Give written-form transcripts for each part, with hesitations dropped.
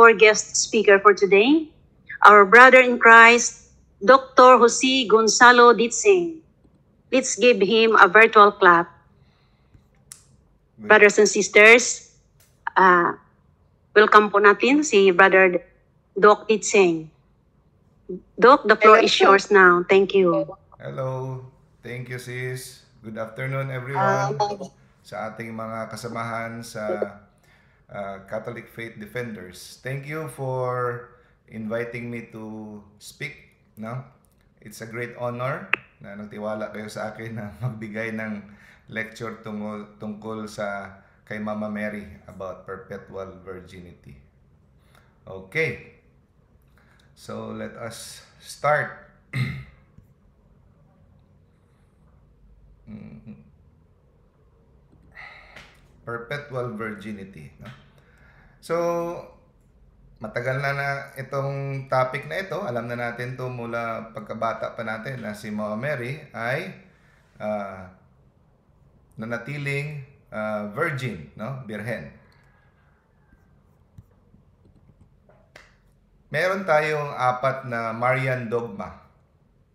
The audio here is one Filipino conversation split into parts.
our guest speaker for today, our brother in Christ, Dr. Jose Gonzalo Ditsing. Let's give him a virtual clap. Brothers and sisters, welcome po natin si Brother Doc Ditsing. Doc, the floor is yours now. Thank you. Hello. Thank you, sis. Good afternoon, everyone. Sa ating mga kasamahan sa Catholic Faith Defenders. Thank you for inviting me to speak. No? It's a great honor na nagtiwala kayo sa akin na magbigay ng lecture tungkol sa kay Mama Mary about perpetual virginity. Okay. So let us start. Perpetual virginity. No? So, matagal na itong topic na ito. Alam na natin to mula pagkabata pa natin na si Mama Mary ay nanatiling virgin, no? Birhen. Meron tayong apat na Marian dogma.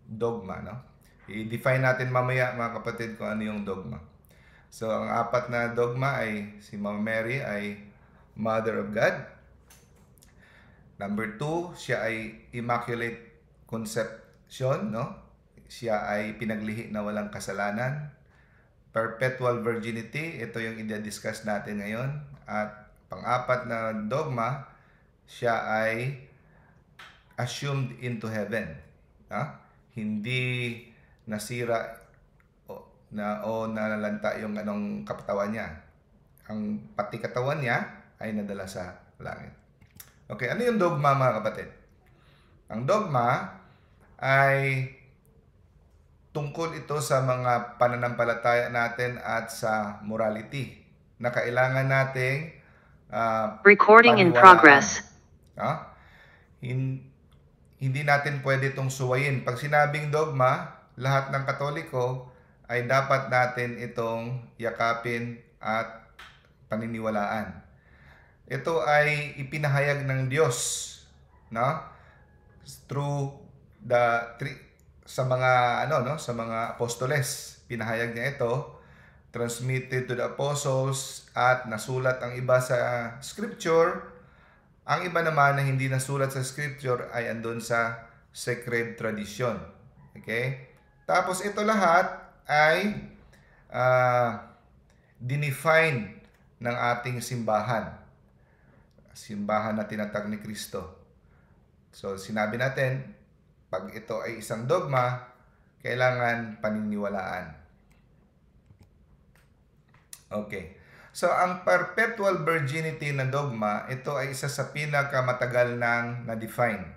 Dogma, no? I-define natin mamaya, mga kapatid, kung ano yung dogma. So, ang apat na dogma ay si Mama Mary ay Mother of God. Number 2, siya ay Immaculate Conception, no? Siya ay pinaglihi na walang kasalanan. Perpetual virginity, ito yung i-discuss natin ngayon. At pang-apat na dogma, siya ay assumed into heaven. Hindi nasira o nalalanta yung anong katawan niya. Ang pati katawan niya ay nadala sa langit. Okay, ano yung dogma, mga kapatid? Ang dogma ay tungkol ito sa mga pananampalataya natin at sa morality na kailangan nating Recording in progress. Hindi natin pwede itong suwayin. Pag sinabing dogma, lahat ng Katoliko ay dapat natin itong yakapin at paniniwalaan. Ito ay ipinahayag ng Diyos, no? Through sa mga apostoles. Pinahayag niya ito, transmitted to the apostles, at nasulat ang iba sa scripture. Ang iba naman na hindi nasulat sa scripture ay andun sa sacred tradition. Okay? Tapos ito lahat ay dinefine ng ating simbahan. Simbahan na tinatag ni Kristo. So, sinabi natin, pag ito ay isang dogma, kailangan paniniwalaan. Okay. So, ang perpetual virginity na dogma, ito ay isa sa pinakamatagal nang na-define.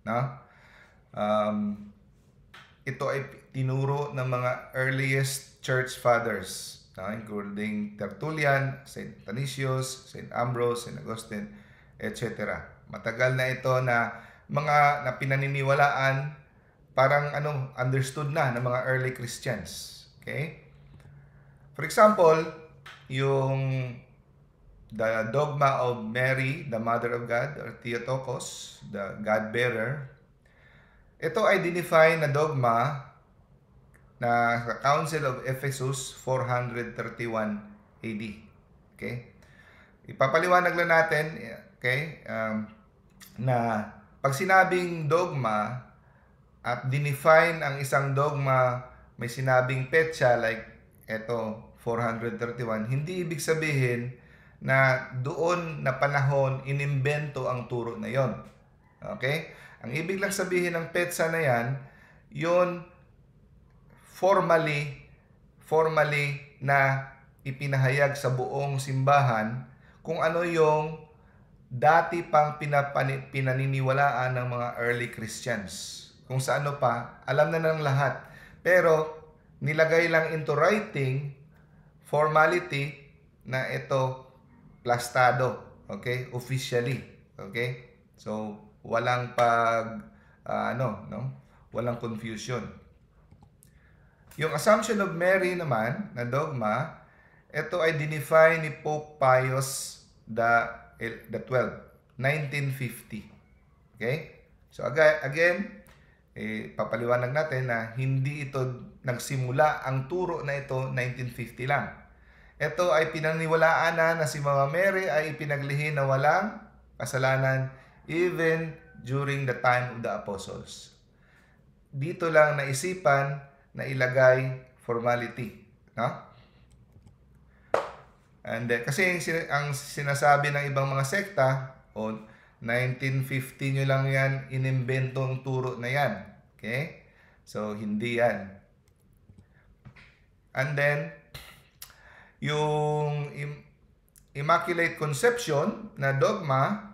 No? Ito ay tinuro ng mga earliest church fathers, including Tertullian, St. Canisius, St. Ambrose, St. Augustine, etc. Matagal na ito na mga pinaniniwalaan, parang understood na ng mga early Christians. Okay? For example, yung the dogma of Mary, the Mother of God, or Theotokos, the God-bearer, ito ay dinefine na dogma na sa Council of Ephesus 431 AD. Okay? Ipapaliwanag lang natin, okay, na pag sinabing dogma at dinefine ang isang dogma, may sinabing petsa like ito 431, hindi ibig sabihin na doon na panahon inimbento ang turo na yon. Okay? Ang ibig lang sabihin ng petsa na yan, yun formally na ipinahayag sa buong simbahan kung ano yung dati pang pinaniniwalaan ng mga early Christians. Kung sa ano pa, alam na ng lahat. Pero nilagay lang into writing, formality, na ito plastado, okay? Officially, okay? So, walang walang confusion. Yung Assumption of Mary naman, na dogma, ito ay dinefine ni Pope Pius the 12th. 1950. Okay? So again, papaliwanag natin na hindi ito nagsimula, ang turo na ito 1950 lang. Ito ay pinaniwalaan na si Mama Mary ay pinaglihi na walang kasalanan even during the time of the apostles. Dito lang naisipan na ilagay formality, no? And kasi ang sinasabi ng ibang mga sekta, 1950 nyo lang yan, inimbento ang turo na yan. Okay? So, hindi yan. And then, yung Immaculate Conception na dogma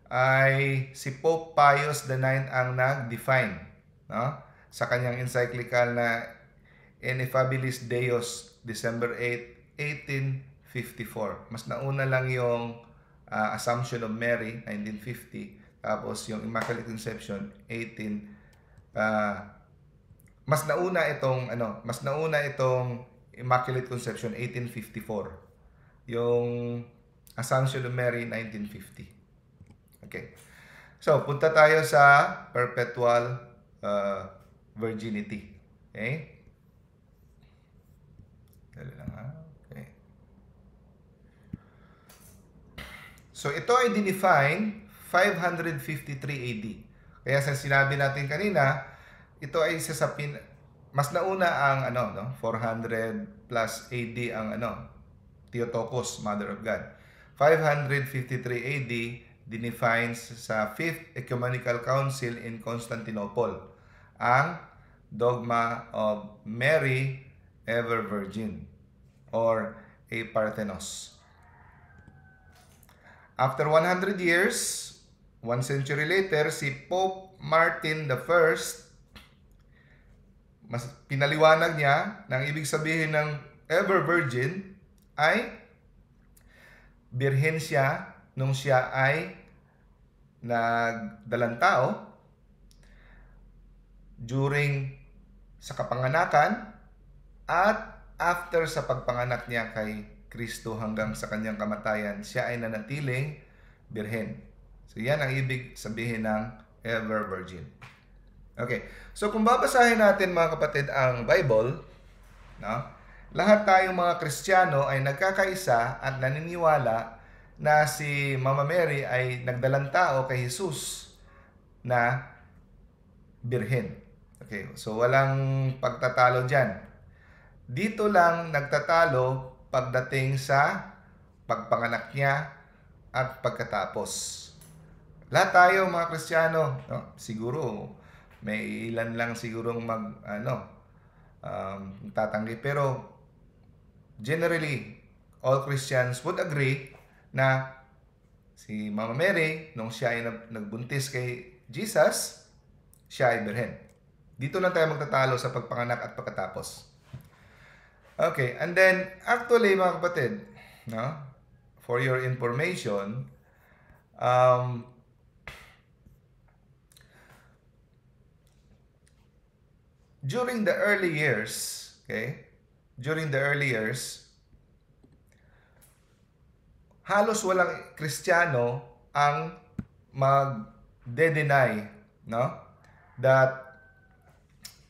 ay si Pope Pius IX ang nag-define, no? Sa kanyang encyclical na Ineffabilis Deus, December 8, 1854. Mas nauna lang yung Assumption of Mary, 1950. Tapos yung Immaculate Conception, mas nauna itong Immaculate Conception, 1854. Yung Assumption of Mary, 1950. Okay. So, punta tayo sa perpetual virginity. Okay? Dali lang ha. Okay. So, ito ay dinefine 553 AD. Kaya sa sinabi natin kanina, ito ay isa sa mas nauna ang 400 plus AD ang Theotokos, Mother of God. 553 AD dinefines sa 5th Ecumenical Council in Constantinople ang dogma of Mary ever virgin or a Parthenos. After 100 years, 1 century later, si Pope Martin I, mas pinaliwanag niya na ang ibig sabihin ng ever virgin ay birhen siya nung siya ay nagdalang tao during sa kapanganakan at after sa pagpanganak niya kay Kristo hanggang sa kanyang kamatayan, siya ay nanatiling birhen. So yan ang ibig sabihin ng ever virgin. Okay. So kung babasahin natin mga kapatid ang Bible, no? Lahat tayong mga Kristiyano ay nagkakaisa at naniniwala na si Mama Mary ay nagdalang tao kay Jesus na birhen. Okay, so walang pagtatalo dyan. Dito lang nagtatalo pagdating sa pagpanganak niya at pagkatapos. Lahat tayo mga Kristiyano, no? Siguro may ilan lang sigurong tatanggi, pero generally all Christians would agree na si Mama Mary, nung siya ay nagbuntis kay Jesus, siya ay birhen. Dito lang tayo magtatalo sa pagpanganak at pagkatapos. Okay, and then, actually mga kapatid, no, for your information, during the early years, halos walang Kristiyano ang mag-deny, no, that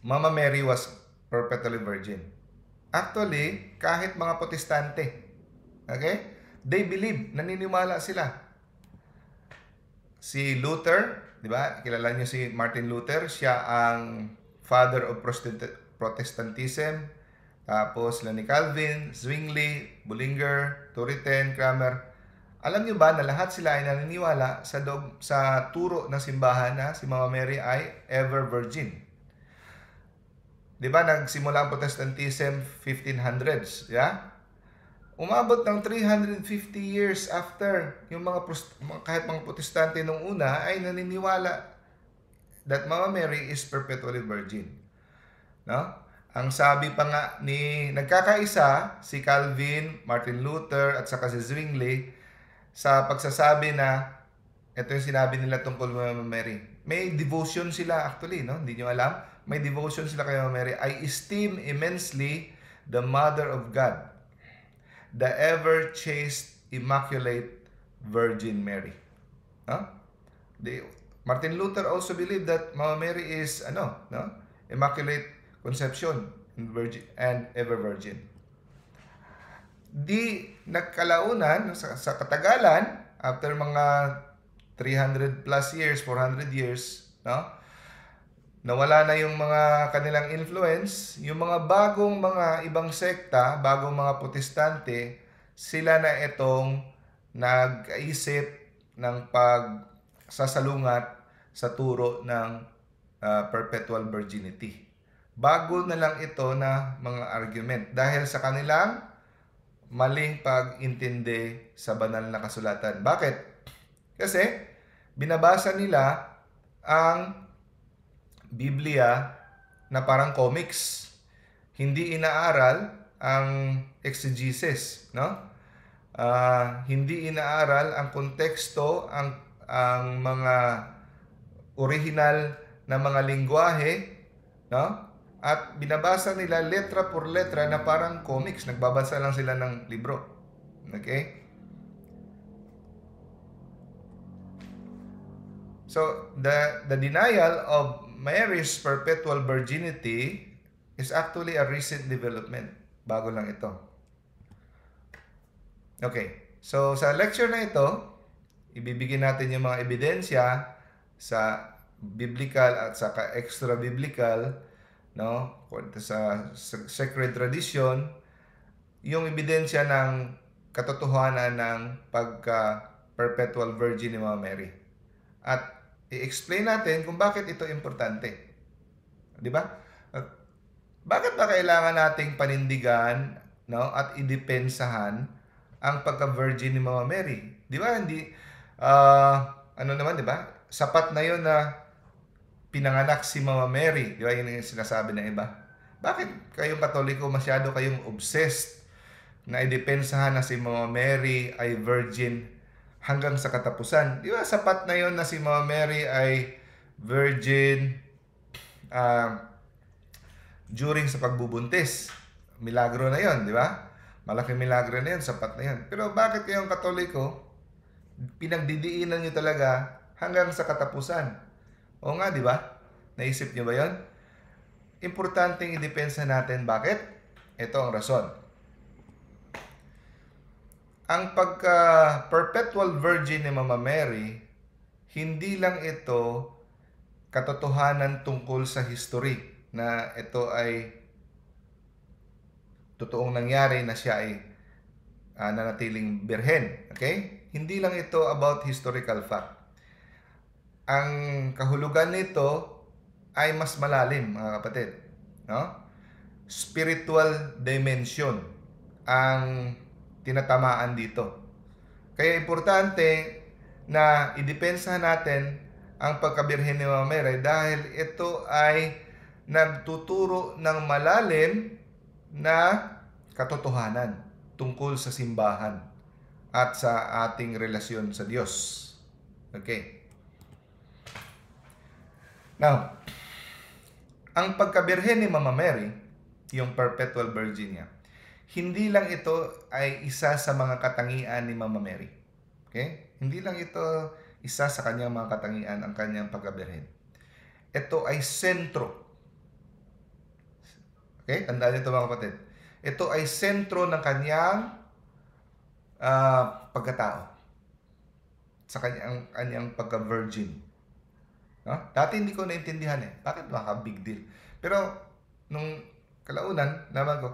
Mama Mary was perpetually virgin. Actually, kahit mga Protestante, okay, they believe, naniniwala sila. Si Luther, di ba? Kilala niyo si Martin Luther, siya ang father of Protestantism. Tapos sila ni Calvin, Zwingli, Bullinger, Turretin, Cranmer. Alam niyo ba na lahat sila ay naniniwala sa turo ng simbahan na si Mama Mary ay ever virgin? Di ba nagsimula ang Protestantism 1500s, yeah? Umabot ng 350 years after yung kahit mga Protestante nung una ay naniniwala that Mama Mary is perpetually virgin. No? Ang sabi pa nga nagkakaisa si Calvin, Martin Luther at saka si Zwingli sa pagsasabi na ito yung sinabi nila tungkol kay Mama Mary. May devotion sila actually, no? Hindi nyo alam. May devotion sila kay Mama Mary. I esteem immensely the Mother of God, the ever chaste, immaculate Virgin Mary. No? Martin Luther also believed that Mama Mary is Immaculate Conception and ever virgin. Di nagkalaunan sa katagalan, after mga 300 plus years, 400 years, no? Nawala na yung mga kanilang influence, yung mga bagong mga ibang sekta, bagong mga protestante, sila na itong nag-isip ng pagsasalungat sa turo ng perpetual virginity. Bago na lang ito na mga argument dahil sa kanilang maling pag-intindi sa banal na kasulatan. Bakit? Kasi binabasa nila ang Biblia na parang comics. Hindi inaaral ang exegesis, no? Hindi inaaral ang konteksto, ang mga original na mga lingwahe, no? At binabasa nila letra por letra na parang comics. Nagbabasa lang sila ng libro. Okay? So, the denial of Mary's perpetual virginity is actually a recent development. Bago lang ito. Okay. So, sa lecture na ito, ibibigay natin yung mga ebidensya sa biblical at sa extra-biblical, no? Sa sacred tradition, yung ebidensya ng katotohanan ng pagka-perpetual virgin ni Mama Mary. At i-explain natin kung bakit ito importante. Di ba? Bakit ba kailangan nating panindigan, no, at idepensahan ang pagka-virgin ni Mama Mary? Di ba? Hindi di ba? Sapat na 'yon na pinanganak si Mama Mary. Di ba? Yun yung sinasabi ng iba. Bakit kayong Katoliko masyado kayong obsessed na idepensahan na si Mama Mary ay virgin hanggang sa katapusan? Di ba sapat na yon na si Mama Mary ay virgin during sa pagbubuntis? Milagro na yon, di ba? Malaking milagro na yon, sapat na yon. Pero bakit kayong Katoliko pinagdidiinan nyo talaga hanggang sa katapusan? O nga, di ba? Naisip nyo ba yon? Importanteng idepensa natin. Bakit? Ito ang rason. Ang pagka-perpetual virgin ni Mama Mary, hindi lang ito katotohanan tungkol sa history na ito ay totoong nangyari na siya ay nanatiling birhen. Okay? Hindi lang ito about historical fact. Ang kahulugan nito ay mas malalim, mga kapatid. No? Spiritual dimension ang tinatamaan dito. Kaya importante na idepensa natin ang pagkabirhen ni Mama Mary dahil ito ay nagtuturo ng malalim na katotohanan tungkol sa simbahan at sa ating relasyon sa Diyos. Okay. Now, ang pagkabirhen ni Mama Mary, yung perpetual virgin niya, hindi lang ito ay isa sa mga katangian ni Mama Mary. Okay? Hindi lang ito isa sa kanyang mga katangian, ang kanyang pagkabirhen. Ito ay sentro. Okay? Tandaan nito mga kapatid. Ito ay sentro ng kanyang pagkatao. Sa kanyang pagka-virgin. No? Dati hindi ko naintindihan Bakit baka big deal? Pero nung kalaunan, naman ko,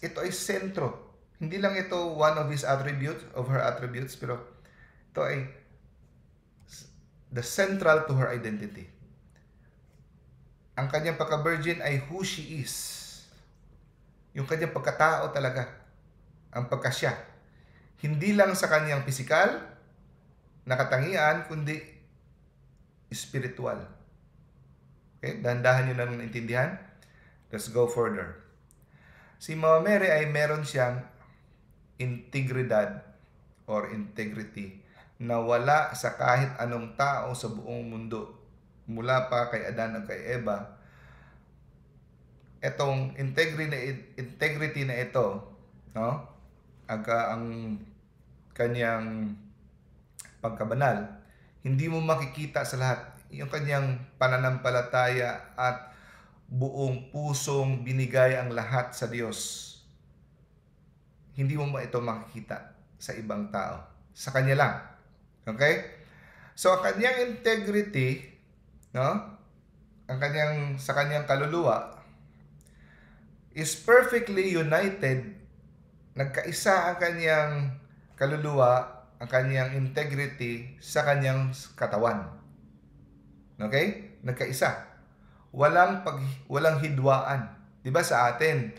ito ay sentro. Hindi lang ito one of his attributes, of her attributes, pero ito ay the central to her identity. Ang kanyang pagka-virgin ay who she is. Yung kanyang pagkatao talaga. Ang pagkasya. Hindi lang sa kanyang pisikal na katangian, kundi spiritual. Okay? Dahan-dahan nyo na naintindihan. Let's go further. Si Mama Mary ay meron siyang integridad or integrity na wala sa kahit anong tao sa buong mundo. Mula pa kay Adan at kay Eva, etong integrity na ito, no? Ang kanyang pagkabanal hindi mo makikita sa lahat yung kanyang pananampalataya at buong pusong binigay ang lahat sa Diyos. Hindi mo ito makikita sa ibang tao. Sa kanya lang. Okay? So, ang kanyang integrity, no? Sa kanyang kaluluwa is perfectly united. Nagkaisa ang kanyang kaluluwa, ang kanyang integrity sa kanyang katawan. Okay? Nagkaisa. Walang hidwaan. 'Di ba sa atin,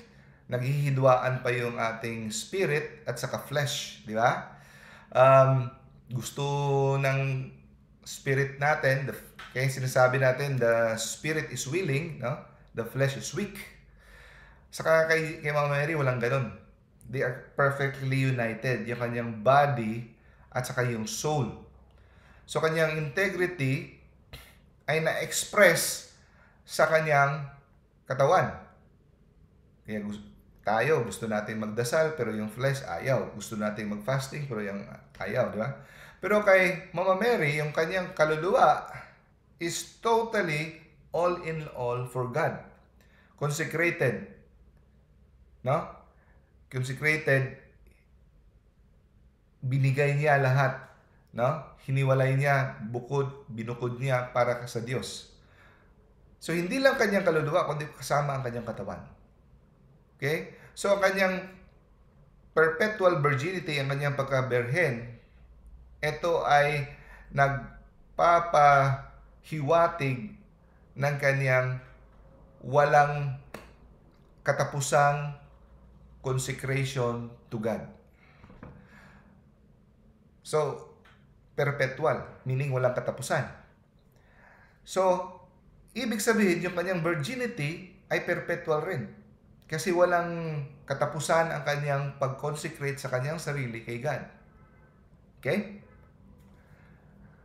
naghihidwaan pa yung ating spirit at saka flesh, 'di ba? Gusto ng spirit natin, kaya sinasabi natin, the spirit is willing, no? The flesh is weak. Saka kay Mama Mary, walang ganun. They are perfectly united. Yung kanyang body at saka yung soul. So, kanyang integrity ay na-express sa kanyang katawan. Kaya gusto natin magdasal, pero yung flesh ayaw. Gusto natin mag-fasting, pero yung ayaw, di ba? Pero kay Mama Mary, yung kanyang kaluluwa is totally all in all for God. Consecrated. No? Consecrated. Binigay niya lahat. No? Hiniwalay niya, binukod niya para sa Diyos. So, hindi lang kanyang kaluluwa, kundi kasama ang kanyang katawan. Okay? So, ang kanyang perpetual virginity, ang kanyang pagkaberhen, ito ay nagpapahiwatig ng kanyang walang katapusang consecration to God. So, perpetual, meaning walang katapusan. So, ibig sabihin, yung kanyang virginity ay perpetual rin. Kasi walang katapusan ang kanyang pag-consecrate sa kanyang sarili kay God. Okay?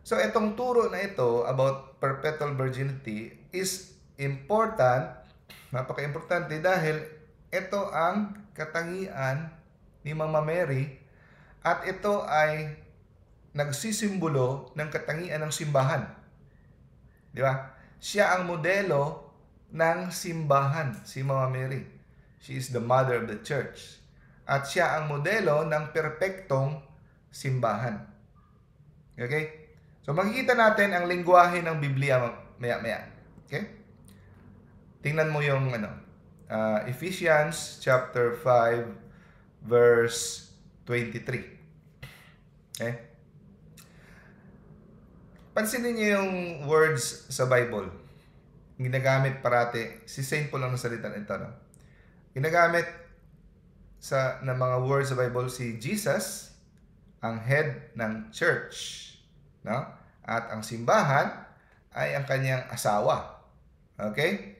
So, itong turo na ito about perpetual virginity is important, napaka-importante dahil ito ang katangian ni Mama Mary at ito ay nagsisimbolo ng katangian ng simbahan. Di ba? Siya ang modelo ng simbahan, si Mama Mary. She is the mother of the church. At siya ang modelo ng perpektong simbahan. Okay? So, makikita natin ang lengguwahe ng Biblia maya-maya. Okay? Tingnan mo yung Ephesians chapter 5 verse 23. Okay? Pansinin niyo yung words sa Bible. Ginagamit parati. Si Saint Paul ang nasalita nito. No? Ginagamit ng mga words sa Bible si Jesus, ang head ng church. No? At ang simbahan ay ang kanyang asawa. Okay?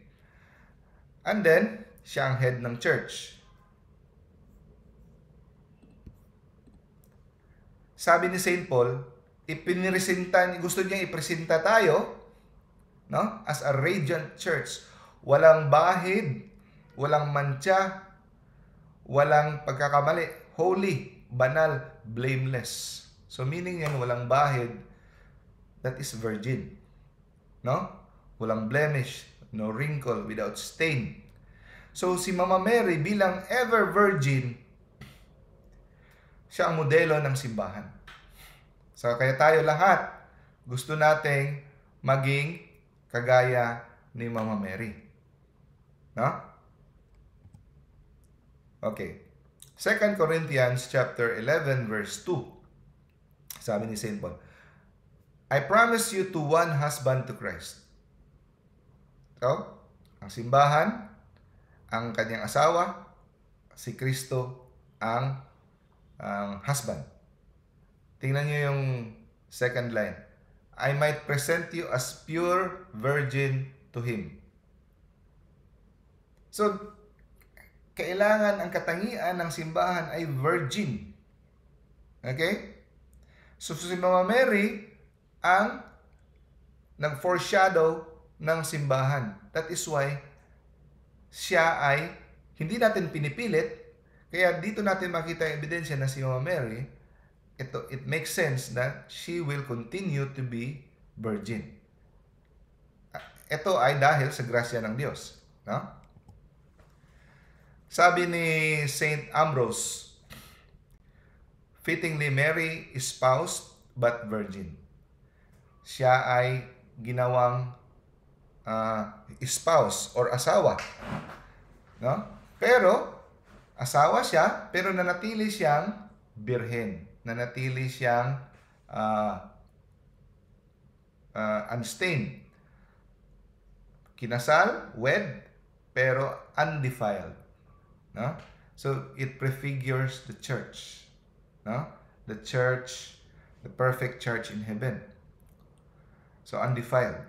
And then, siya ang head ng church. Sabi ni St. Paul, gusto niya ipresenta tayo, no? As a radiant church. Walang bahid, walang mantsa, walang pagkakamali. Holy, banal, blameless. So meaning yan, walang bahid, that is virgin. No? Walang blemish, no wrinkle, without stain. So si Mama Mary bilang ever virgin, siya ang modelo ng simbahan. So kaya tayo lahat gusto nating maging kagaya ni Mama Mary. No? Okay. 2 Corinthians chapter 11 verse 2. Sabi ni St. Paul, I promise you to one husband to Christ. So, ang simbahan, ang kanyang asawa, si Kristo ang husband. Tingnan niyo yung second line. I might present you as pure virgin to Him. So, kailangan ang katangian ng simbahan ay virgin. Okay? So, si Mama Mary ang nag-foreshadow ng simbahan. That is why siya ay hindi natin pinipilit. Kaya dito natin makita yung ebidensya na si Mama Mary, it makes sense that she will continue to be virgin. Ito ay dahil sa grasya ng Diyos. No? Sabi ni Saint Ambrose, fittingly Mary espoused but virgin. Siya ay ginawang spouse or asawa. No? Pero, asawa siya, pero nanatili siyang birhen. Nanatili siyang unstained. Kinasal, wed, pero undefiled. No? So, it prefigures the church. No? The church, the perfect church in heaven. So, undefiled.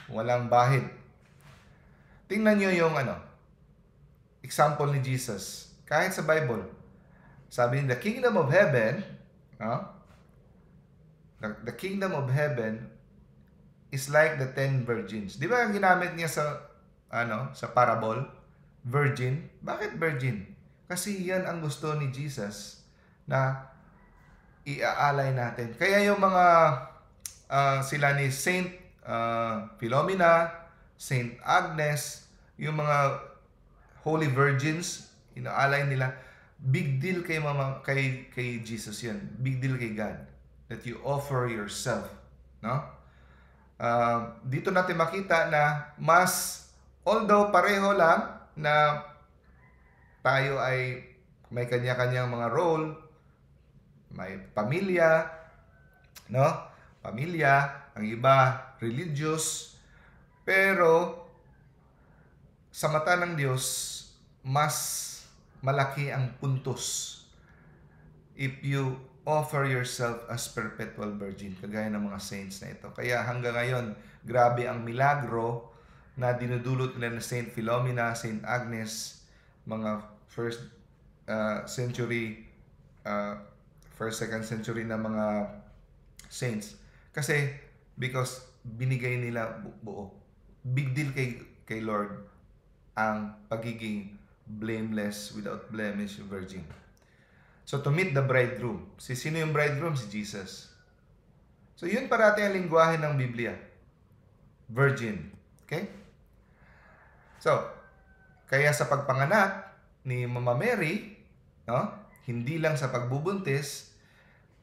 Walang bahid. Tingnan nyo yung example ni Jesus. Kahit sa Bible, sabi the kingdom of heaven, the kingdom of heaven is like the 10 virgins. Di ba ginamit niya sa parable? Virgin. Bakit virgin? Kasi yan ang gusto ni Jesus na iaalay natin. Kaya yung mga sila ni Saint Philomena, Saint Agnes, yung mga holy virgins, inaalay nila, big deal kay Jesus yan. Big deal kay God. That you offer yourself. No? Dito natin makita na although pareho lang na tayo ay may kanya-kanyang mga role, may pamilya, no? Pamilya, ang iba religious, pero sa mata ng Diyos, mas malaki ang puntos if you offer yourself as perpetual virgin, kagaya ng mga saints na ito. Kaya hanggang ngayon, grabe ang milagro na dinudulot nila ng Saint Philomena, Saint Agnes, mga first, second century na mga saints. Kasi, because binigay nila buo. Big deal kay Lord ang pagiging blameless, without blemish, virgin. So, to meet the bridegroom. Sino yung bridegroom? Si Jesus. So, yun parati ang lingwahe ng Biblia. Virgin. Okay? So, kaya sa pagpanganak ni Mama Mary, no, hindi lang sa pagbubuntis,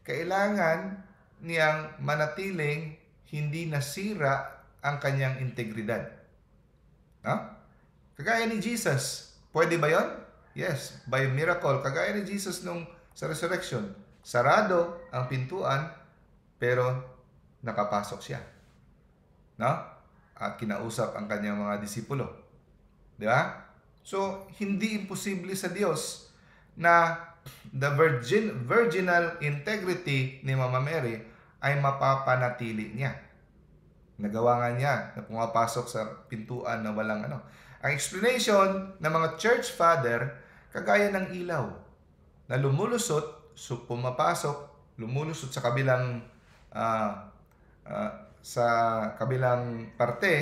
kailangan niyang manatiling hindi nasira ang kanyang integridad. No? Kagaya ni Jesus. Pwede ba yon? Yes, by miracle. Kagaya ni Jesus sa resurrection. Sarado ang pintuan, pero nakapasok siya. No? At kinausap ang kanyang mga disipulo. Di ba? So, hindi imposible sa Diyos na the virginal integrity ni Mama Mary ay mapapanatili niya. Nagawa nga niya na pumapasok sa pintuan na walang Ang explanation ng mga church father, kagaya ng ilaw na lumulusot, pumapasok, lumulusot sa kabilang parte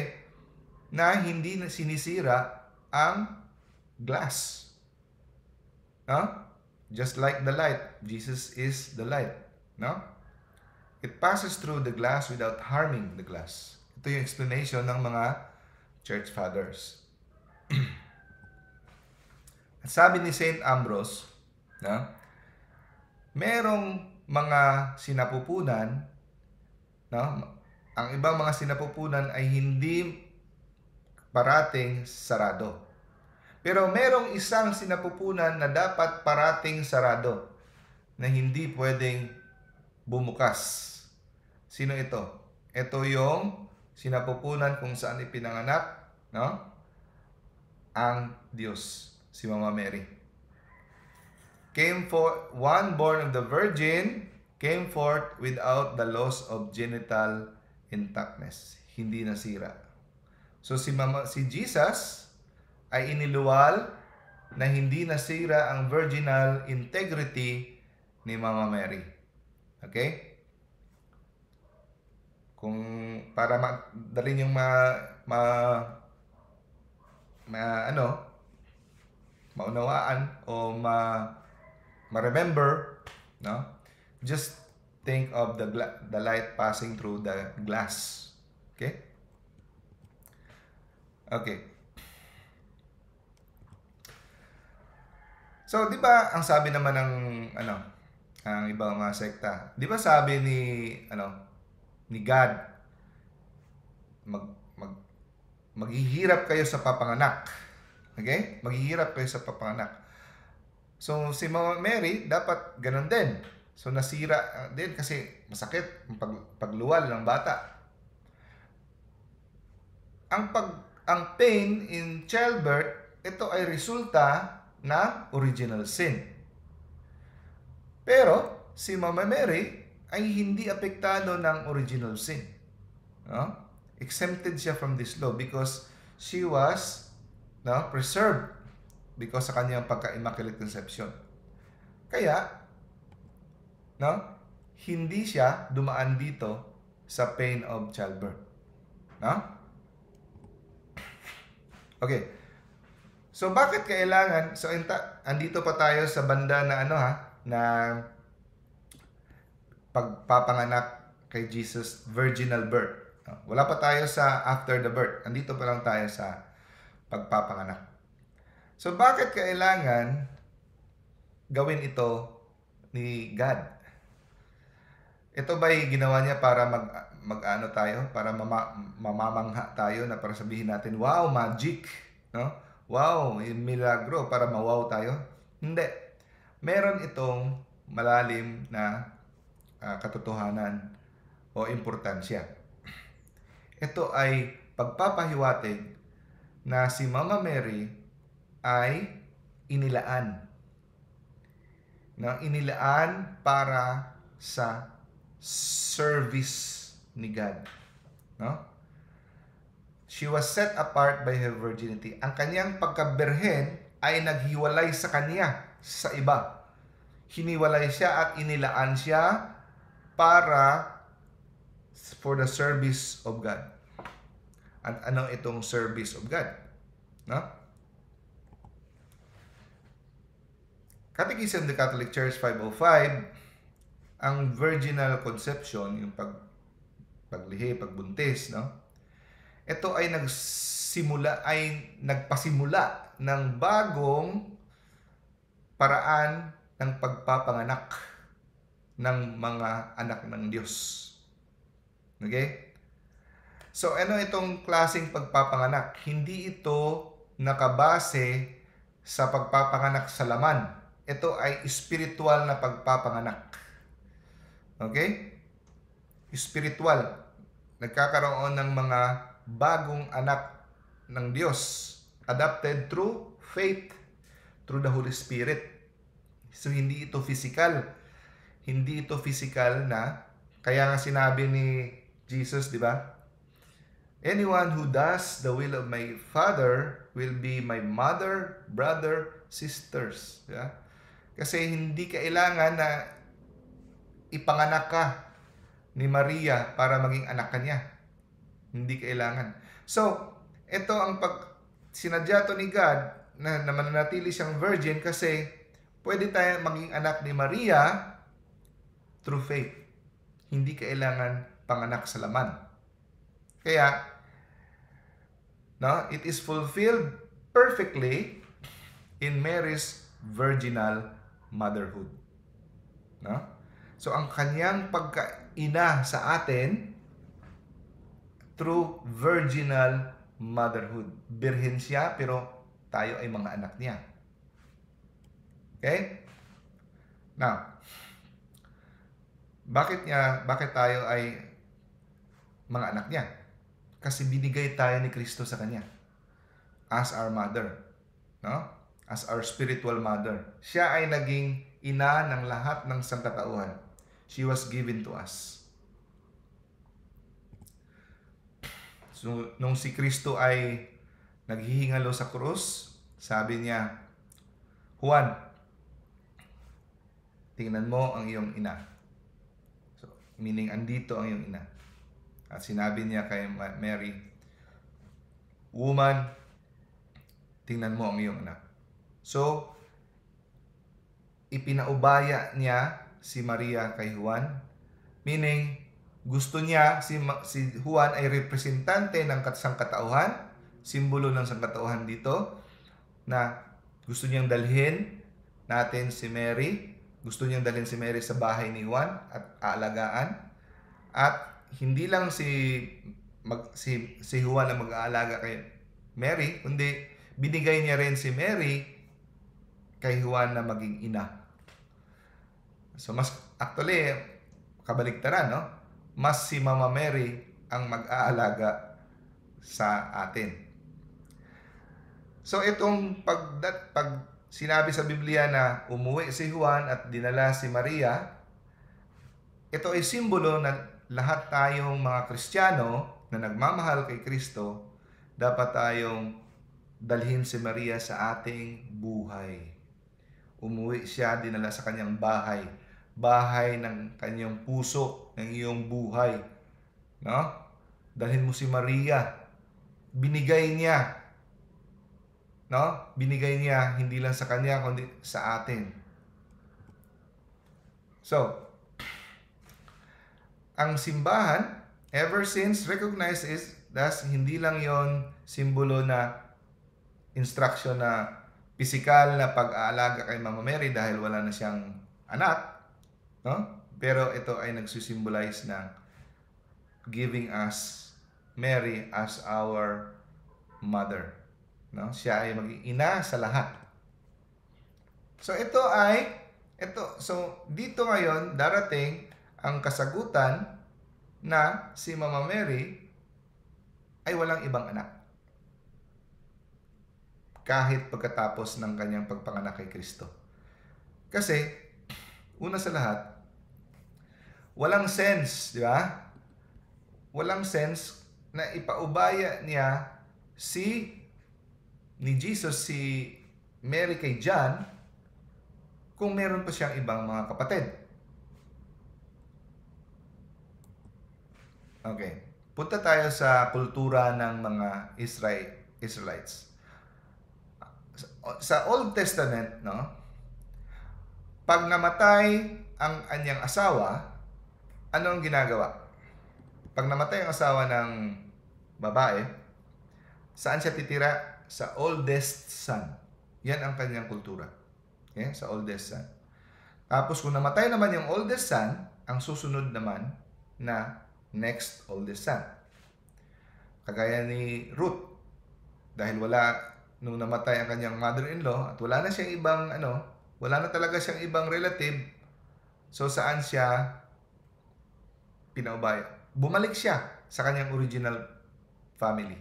na hindi na sinisira ang glass. No? Just like the light, Jesus is the light. No? It passes through the glass without harming the glass. Ito yung explanation ng mga church fathers. At sabi ni Saint Ambrose, no? Merong mga sinapupunan, no? Ang ibang mga sinapupunan ay hindi parating sarado. Pero merong isang sinapupunan na dapat parating sarado, na hindi pwedeng bumukas. Sino ito? Ito yung sinapupunan kung saan ipinanganak, no? Ang Diyos, si Mama Mary. One born of the Virgin came forth without the loss of genital intactness. Hindi nasira. So si Jesus ay iniluwal na hindi nasira ang virginal integrity ni Mama Mary. Okay? Kung para madali yung maunawaan o ma-remember, no? Just think of the light passing through the glass. Okay? Okay. So, di ba, ang sabi naman ng, ang ibang mga sekta, di ba sabi ni God, maghihirap kayo sa papanganak. Okay? Maghihirap kayo sa papanganak. So, si Mama Mary, dapat ganun din. So, nasira din kasi masakit ang pagluwal ng bata. Ang pain in childbirth, ito ay resulta na original sin. Pero, si Mama Mary ay hindi apektado ng original sin. No? Exempted siya from this law because she was preserved because sa kanyang pagka-immaculate conception. Kaya, hindi siya dumaan dito sa pain of childbirth. No? Okay. So, bakit kailangan? So, andito pa tayo sa banda na na pagpapanganak kay Jesus, virginal birth. Wala pa tayo sa after the birth. Andito pa lang tayo sa pagpapanganak. So, bakit kailangan gawin ito ni God? Ito ba'y ginawa niya para mag-ano tayo? Para mamamangha tayo na para sabihin natin, wow, magic! No? Wow, milagro para mawaw tayo? Hindi. Meron itong malalim na katotohanan o importansya. Ito ay pagpapahiwatig na si Mama Mary ay inilaan. Inilaan para sa service ni God. No? She was set apart by her virginity. Ang kanyang pagkaberhen ay naghiwalay sa kanya sa iba. Hiniwalay siya at inilaan siya for the service of God. At ano itong service of God? No? Catechism of the Catholic Church 505, ang virginal conception, yung paglihi, pagbuntis, no? Ito ay nagpasimula ng bagong paraan ng pagpapanganak ng mga anak ng Diyos. Okay? So, ano itong klaseng pagpapanganak? Hindi ito nakabase sa pagpapanganak sa laman. Ito ay spiritual na pagpapanganak. Okay? Spiritual. Nagkakaroon ng mga bagong anak ng Diyos, adopted through faith, through the Holy Spirit. So, hindi ito physical. Hindi ito physical na, kaya nga sinabi ni Jesus, di ba? Anyone who does the will of my Father will be my mother, brother, sisters. Yeah? Kasi hindi kailangan na ipanganak ka ni Maria para maging anak ka niya. Hindi kailangan. So, ito ang sinadya to ni God na mananatili siyang virgin kasi pwede tayo maging anak ni Maria through faith. Hindi kailangan panganak sa laman. Kaya, it is fulfilled perfectly in Mary's virginal motherhood. No? So, ang kanyang pagkaina sa atin through virginal motherhood. Birhen siya, pero tayo ay mga anak niya. Okay? Now, bakit tayo ay mga anak niya? Kasi binigay tayo ni Kristo sa kanya as our mother, no? As our spiritual mother. Siya ay naging ina ng lahat ng sangkatauhan. She was given to us. So, nung si Kristo ay naghihingalo sa krus, sabi niya, Juan, tingnan mo ang iyong ina. So, meaning, andito ang iyong ina. At sinabi niya kay Mary, Woman, tingnan mo ang iyong anak. So, ipinaubaya niya si Maria kay Juan. Meaning, gusto niya, si Juan ay representante ng sangkatauhan, simbolo ng sangkatauhan dito, na gusto niyang dalhin natin si Mary. Gusto niyang dalhin si Mary sa bahay ni Juan at aalagaan. At hindi lang si Juan ang mag-aalaga kay Mary, kundi binigay niya rin si Mary kay Juan na maging ina. So mas actually kabaligtaran, no? Mas si Mama Mary ang mag-aalaga sa atin. So itong pag sinabi sa Biblia na umuwi si Juan at dinala si Maria, ito ay simbolo na lahat tayong mga Kristiyano na nagmamahal kay Kristo, dapat tayong dalhin si Maria sa ating buhay. Umuwi siya, dinala sa kanyang bahay. Bahay ng kanyang puso, ng iyong buhay. No? Dalhin mo si Maria. Binigay niya. No? Binigay niya hindi lang sa kanya kundi sa atin. So, ang simbahan ever since recognized is hindi lang yon simbolo na instruction na physical na pag-aalaga kay Mama Mary dahil wala na siyang anak, no? Pero ito ay nagsusymbolize ng giving us Mary as our mother. No? Siya ay maging ina sa lahat. So so dito ngayon darating ang kasagutan na si Mama Mary ay walang ibang anak. Kahit pagkatapos ng kanyang pagpanganak kay Kristo. Kasi una sa lahat, walang sense, di ba? Walang sense na ipaubaya niya ni Jesus si Mary kay John kung meron pa siyang ibang mga kapatid. Okay. Punta tayo sa kultura ng mga Israelites. Sa Old Testament, no? Pag namatay ang anyang asawa, ano ang ginagawa? Pag namatay ang asawa ng babae, saan siya titira? Sa oldest son. Yan ang kanyang kultura. Okay? Sa oldest son. Tapos kung namatay naman yung oldest son, ang susunod naman na next oldest son. Kagaya ni Ruth. Dahil nung namatay ang kanyang mother-in-law at wala na siyang ibang wala na talaga siyang ibang relative, so saan siya pinaubaya? Bumalik siya sa kanyang original family.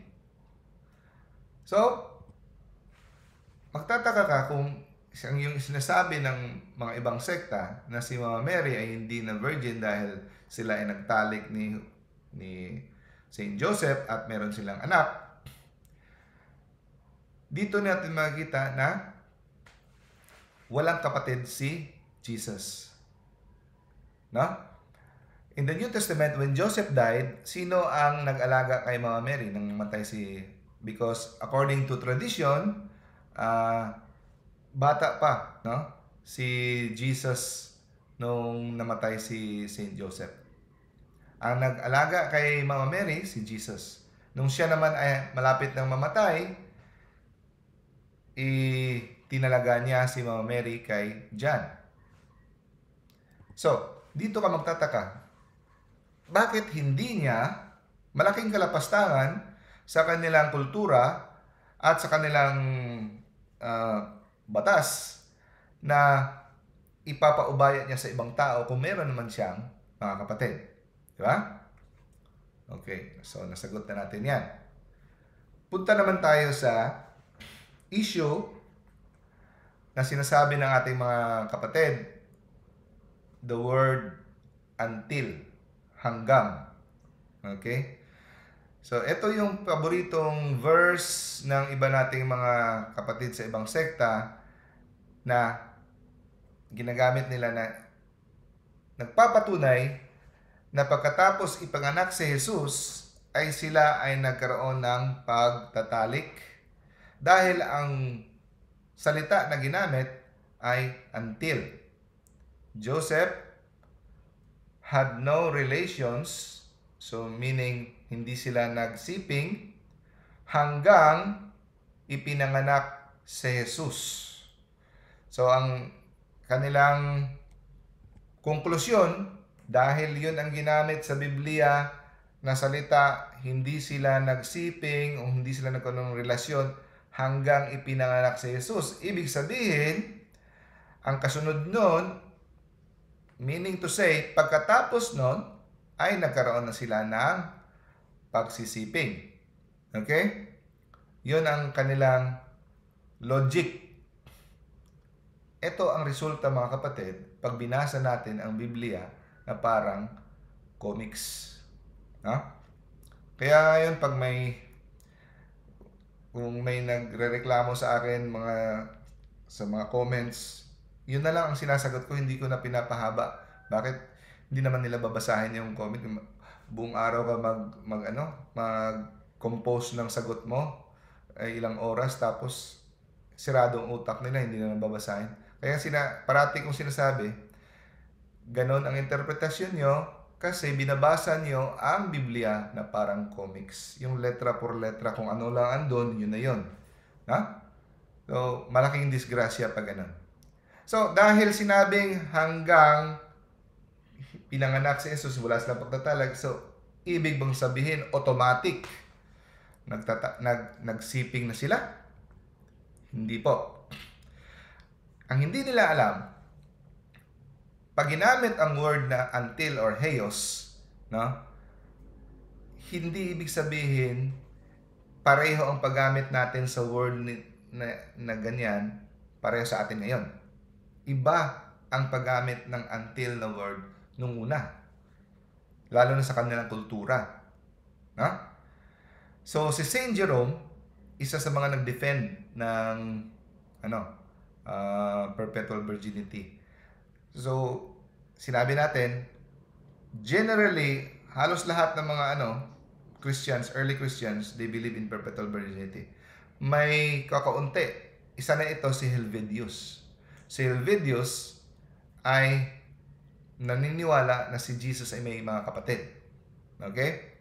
So, magtataka ka kung yung sinasabi ng mga ibang sekta na si Mama Mary ay hindi na virgin dahil sila ay nagtalik ni Saint Joseph at meron silang anak. Dito natin makikita na walang kapatid si Jesus. No? In the New Testament, when Joseph died, sino ang nag-alaga kay Mama Mary nang namatay because according to tradition, bata pa, no? Si Jesus nung namatay si Saint Joseph. Ang nag-alaga kay Mama Mary, si Jesus. Nung siya naman ay malapit nang mamatay, tinalaga niya si Mama Mary kay John. So, dito ka magtataka. Bakit hindi niya malaking kalapastangan sa kanilang kultura at sa kanilang batas na ipapaubaya niya sa ibang tao kung meron naman siyang mga kapatid? Di ba? Okay, so nasagot na natin yan. Punta naman tayo sa issue na sinasabi ng ating mga kapatid, the word until, hanggang. Okay? So, ito yung paboritong verse ng iba nating mga kapatid sa ibang sekta na ginagamit nila na nagpapatunay na pagkatapos ipanganak si Jesus ay sila ay nagkaroon ng pagtatalik dahil ang salita na ginamit ay until. Joseph had no relations, so meaning hindi sila nagsiping, hanggang ipinanganak si Jesus. So ang kanilang konklusyon, dahil yun ang ginamit sa Biblia na salita, hindi sila nagsiping o hindi sila nagkaroon ng relasyon hanggang ipinanganak si Jesus. Ibig sabihin, ang kasunod nun, meaning to say, pagkatapos nun, ay nagkaroon na sila ng pagsisiping. Okay? Yun ang kanilang logic. Ito ang resulta, mga kapatid, pag binasa natin ang Biblia na parang comics. Kaya yun, kung may nagrereklamo sa akin sa mga comments, yun na lang ang sinasagot ko, hindi ko na pinapahaba. Bakit? Hindi naman nila babasahin yung comment. Buong araw ka mag-compose ng sagot mo, ay ilang oras, tapos siradong utak nila, hindi na babasahin. Kaya parati kong sinasabi, ganon ang interpretasyon nyo kasi binabasa nyo ang Biblia na parang comics. Yung letra por letra, kung ano lang andun, yun na yun. So, malaking disgrasya pag ganon. So, dahil sinabing hanggang pinanganak si Jesus, wala silang pagtatalag, so, ibig bang sabihin, automatic, nagsiping na sila? Hindi po. Ang hindi nila alam, pag ginamit ang word na until or heos, hindi ibig sabihin pareho ang paggamit natin sa word na ganyan, pareho sa atin ngayon. Iba ang paggamit ng until na word nung una, lalo na sa kanilang kultura. So, si Saint Jerome, isa sa mga nag-defend ng perpetual virginity. So, sinabi natin, generally, halos lahat ng mga Christians, early Christians, they believe in perpetual virginity. May kakaunti. Isa na ito si Helvidius. Si Helvidius ay naniniwala na si Jesus ay may mga kapatid. Okay?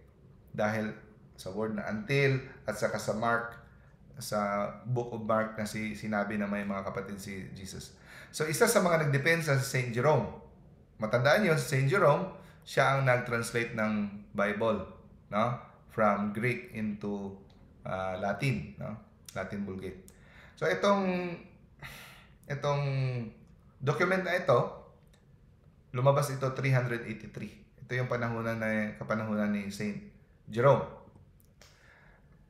Dahil sa word na until at saka sa book of Mark na sinabi na may mga kapatid si Jesus. So, isa sa mga nagdepensa si Saint Jerome. Matandaan niyo, si Saint Jerome, siya ang nag-translate ng Bible, from Greek into Latin, Latin Vulgate. So, itong document na ito, lumabas ito 383. Ito yung kapanahunan ni Saint Jerome.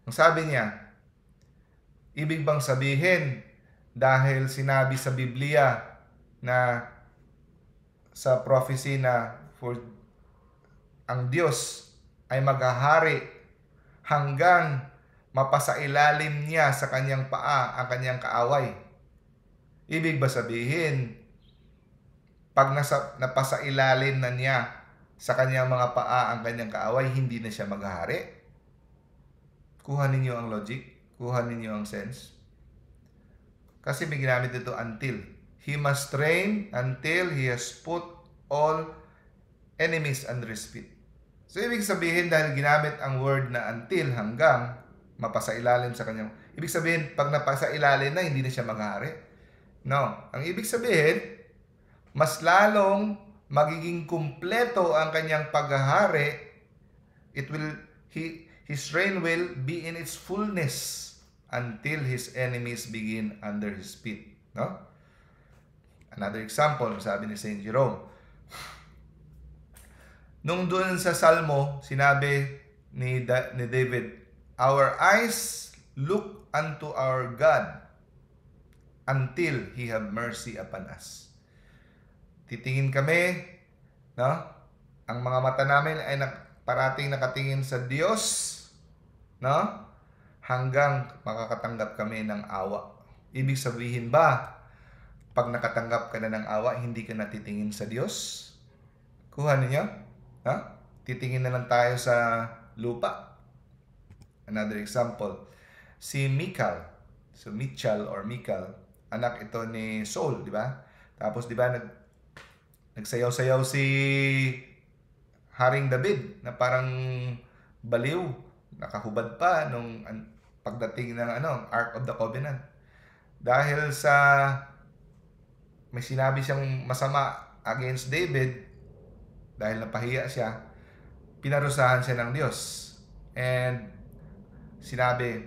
Ang sabi niya, ibig bang sabihin, dahil sinabi sa Biblia na sa prophecy na ang Diyos ay maghahari hanggang mapasailalim niya sa kanyang paa ang kanyang kaaway. Ibig ba sabihin, pag napasailalim na niya sa kanyang mga paa ang kanyang kaaway, hindi na siya maghahari? Kuha ninyo ang logic, kuha ninyo ang sense. Kasi may ginamit ito until. He must reign until he has put all enemies under his feet. So, ibig sabihin, dahil ginamit ang word na until hanggang mapasailalim sa kanyang... Ibig sabihin, pag napasailalim na, hindi na siya maghari. No. Ang ibig sabihin, mas lalong magiging kumpleto ang kanyang paghahari. His reign will be in its fullness until his enemies begin under his feet. No? Another example, sabi ni Saint Jerome. Nung doon sa Salmo, sinabi ni David, our eyes look unto our God until He have mercy upon us. Titingin kami, ang mga mata namin ay parating nakatingin sa Diyos, hanggang makakatanggap kami ng awa. Ibig sabihin ba, pag nakatanggap ka na ng awa, hindi ka natitingin sa Diyos? Kuha ninyo? Titingin na lang tayo sa lupa. Another example, si Michal. So Michal or Michal, anak ito ni Saul, di ba? Tapos di ba nagsayaw-sayaw si Haring David na parang baliw, nakahubad pa nung pagdating ng Ark of the Covenant. Dahil sa may sinabi siyang masama against David, dahil napahiya siya, pinarusahan siya ng Diyos. And sinabi,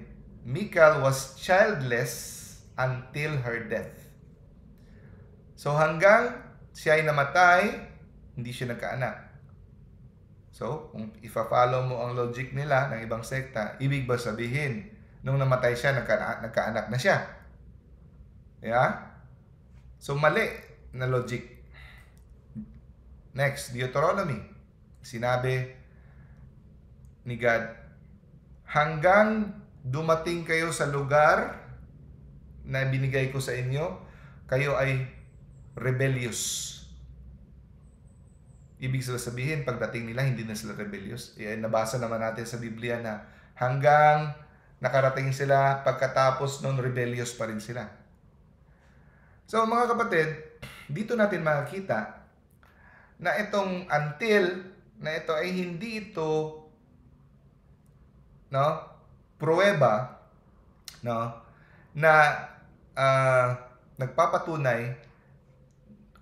Michal was childless until her death. So hanggang siya ay namatay, hindi siya nagkaanak. So, kung ifa-follow mo ang logic nila ng ibang sekta, ibig ba sabihin, nung namatay siya, nagkaanak na siya? Yeah? So, mali na logic. Next, Deuteronomy. Sinabi ni God, hanggang dumating kayo sa lugar na binigay ko sa inyo, kayo ay rebellious. Ibig sabihin, pagdating nila, hindi na sila rebellious. Nabasa naman natin sa Biblia na hanggang nakarating sila, pagkatapos nun, rebellious pa rin sila. So, mga kapatid, dito natin makikita na itong until na ito ay hindi ito pruweba na nagpapatunay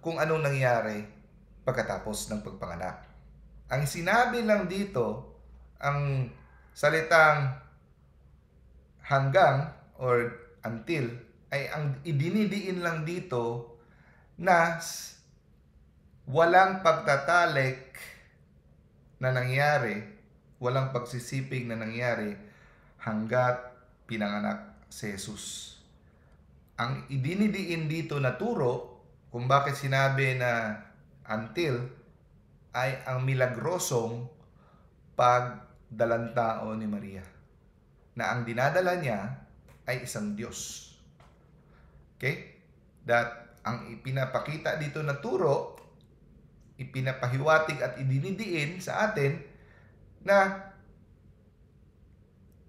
kung anong nangyari pagkatapos ng pagpanganak. Ang sinabi lang dito, ang salitang hanggang or until, ay ang idinidiin lang dito na walang pagtatalik na nangyari, walang pagsisiping na nangyari hanggat pinanganak si Jesus. Ang idinidiin dito na turo kung bakit sinabi na until ay ang milagrosong pagdalang tao ni Maria, na ang dinadala niya ay isang Diyos. Okay? That ang ipinapakita dito na turo, ipinapahiwatig at idinidiin sa atin na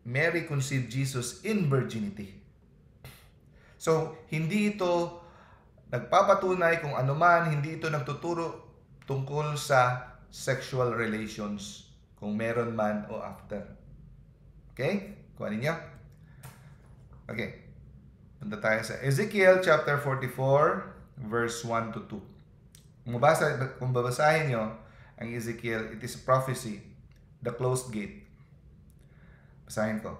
Mary conceived Jesus in virginity. So, hindi ito nagpapatunay kung ano man, hindi ito nagtuturo tungkol sa sexual relations, kung meron man o after. Okay? Kuhanin niyo? Okay. Punta tayo sa Ezekiel chapter 44, verse 1 to 2. Kung babasahin niyo ang Ezekiel, it is prophecy, the closed gate. Basahin ko.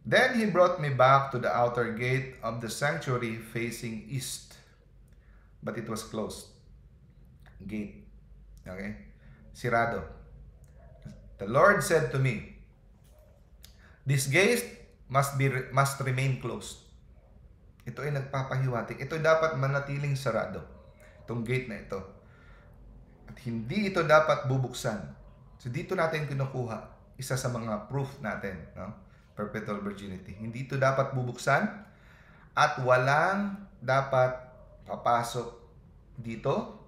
Then he brought me back to the outer gate of the sanctuary facing east, but it was closed. Gate. Okay? Sirado. The Lord said to me, this gate must remain closed. Ito ay nagpapahiwatig. Ito dapat manatiling sarado. Itong gate na ito. At hindi ito dapat bubuksan. So dito natin kinukuha isa sa mga proof natin, perpetual virginity. Hindi ito dapat bubuksan at walang dapat papasok dito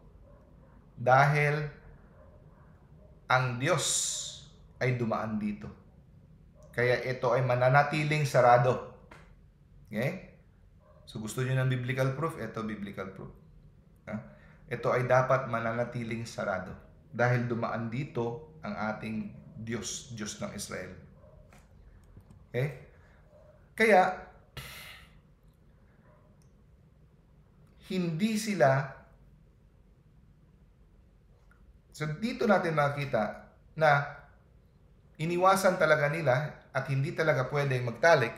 dahil ang Diyos ay dumaan dito. Kaya ito ay mananatiling sarado. Okay? So gusto niyo ng biblical proof? Ito biblical proof. Ito ay dapat mananatiling sarado dahil dumaan dito ang ating Diyos, Diyos ng Israel. Okay? Kaya hindi sila, so dito natin makita na iniwasan talaga nila at hindi talaga pwedeng magtalik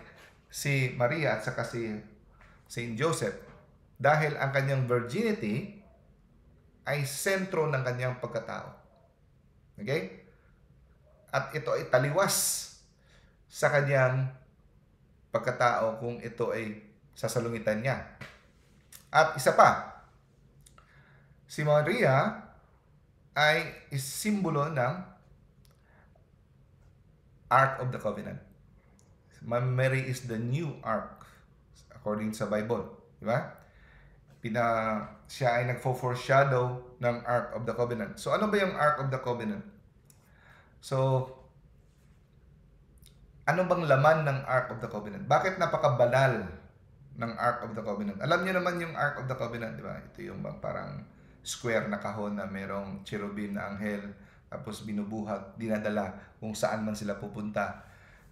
si Maria at saka si Saint Joseph dahil ang kanyang virginity ay sentro ng kanyang pagkatao. Okay? At ito ay taliwas sa kanyang pagkatao kung ito ay sasalungitan niya. At isa pa, si Maria ay simbolo ng Ark of the Covenant. Mary is the new Ark according sa Bible. Diba? Siya ay nagfo-foreshadow ng Ark of the Covenant. So ano ba yung Ark of the Covenant? So, ano bang laman ng Ark of the Covenant? Bakit napakabanal ng Ark of the Covenant? Alam niyo naman yung Ark of the Covenant, di ba? Ito yung parang square na kahon na merong cherubim na anghel, tapos binubuhat, dinadala kung saan man sila pupunta.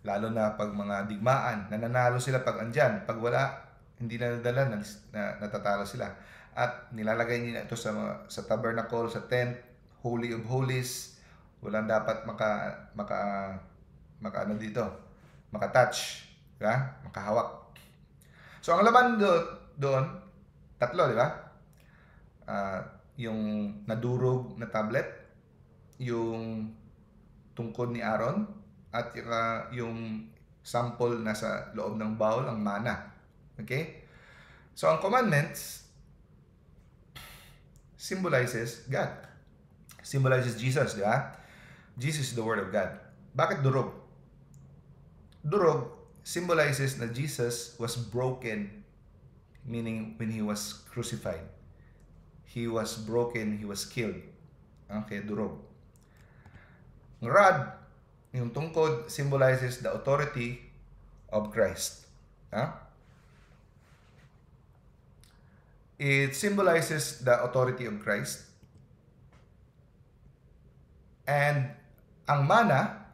Lalo na pag mga digmaan, nananalo sila pag andyan. Pag wala, hindi na nadala, natatalo sila. At nilalagay nila ito sa tabernacle, sa tent, Holy of Holies. Walang dapat ano dito, makatouch, diba? Makahawak. So ang laman doon, tatlo, di ba? Yung nadurog na tablet, yung tungkod ni Aaron, at yung sample nasa loob ng bowl, ang mana. Okay? So ang commandments symbolizes God. Symbolizes Jesus, di ba? Jesus is the Word of God. Bakit durog? Durog symbolizes na Jesus was broken, meaning when He was crucified. He was broken, He was killed. Okay, durog. Ang rod, yung tungkod, symbolizes the authority of Christ. It symbolizes the authority of Christ. And ang mana,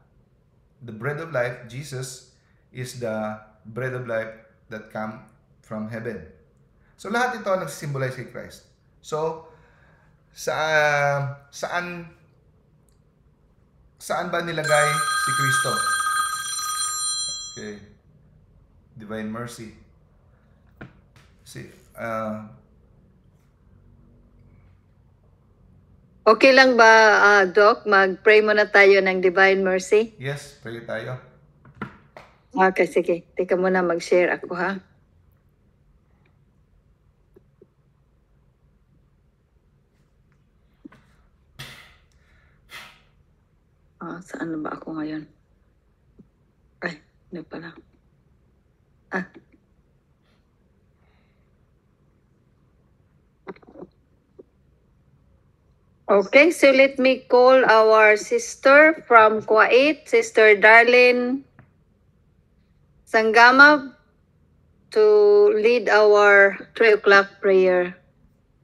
the bread of life, Jesus is the bread of life that come from heaven. So lahat ito nagsisymbolize kay Christ. So saan ba nilagay si Kristo? Okay. Divine mercy. Okay lang ba, Doc? Mag-pray muna tayo ng Divine Mercy? Yes, pray tayo. Okay, sige. Teka muna, mag-share ako, ha? Saan na ba ako ngayon? Ay, hindi pala. Okay, so let me call our sister from Kuwait, Sister Darlene Sangama, to lead our 3 o'clock prayer.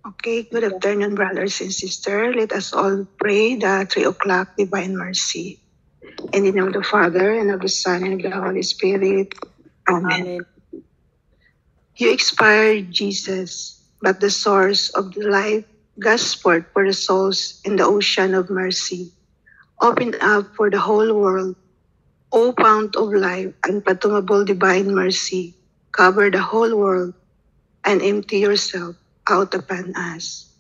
Okay, good afternoon, brothers and sisters. Let us all pray the 3 o'clock Divine Mercy. In the name of the Father, and of the Son, and of the Holy Spirit. Amen. Amen. You expired, Jesus, but the source of the life, gospel for the souls in the ocean of mercy. Open up for the whole world, O fount of life, unfathomable divine mercy. Cover the whole world and empty yourself out upon us.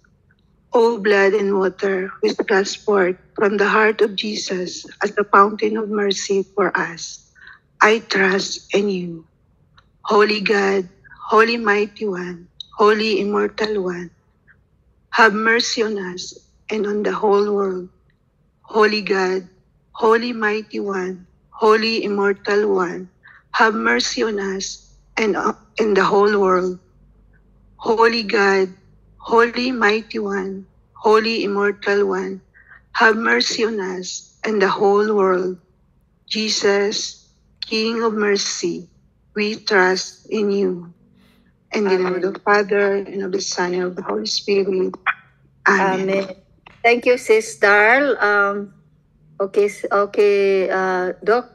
O blood and water, which gush forth from the heart of Jesus as the fountain of mercy for us, I trust in you. Holy God, Holy Mighty One, Holy Immortal One, have mercy on us and on the whole world. Holy God, Holy Mighty One, Holy Immortal One, have mercy on us and in the whole world. Holy God, Holy Mighty One, Holy Immortal One, have mercy on us and the whole world. Jesus, King of mercy, we trust in you. In the name of the Father, and of the Son, and of the Holy Spirit. Amen. Amen. Thank you, Sis Darl. Okay, Doc.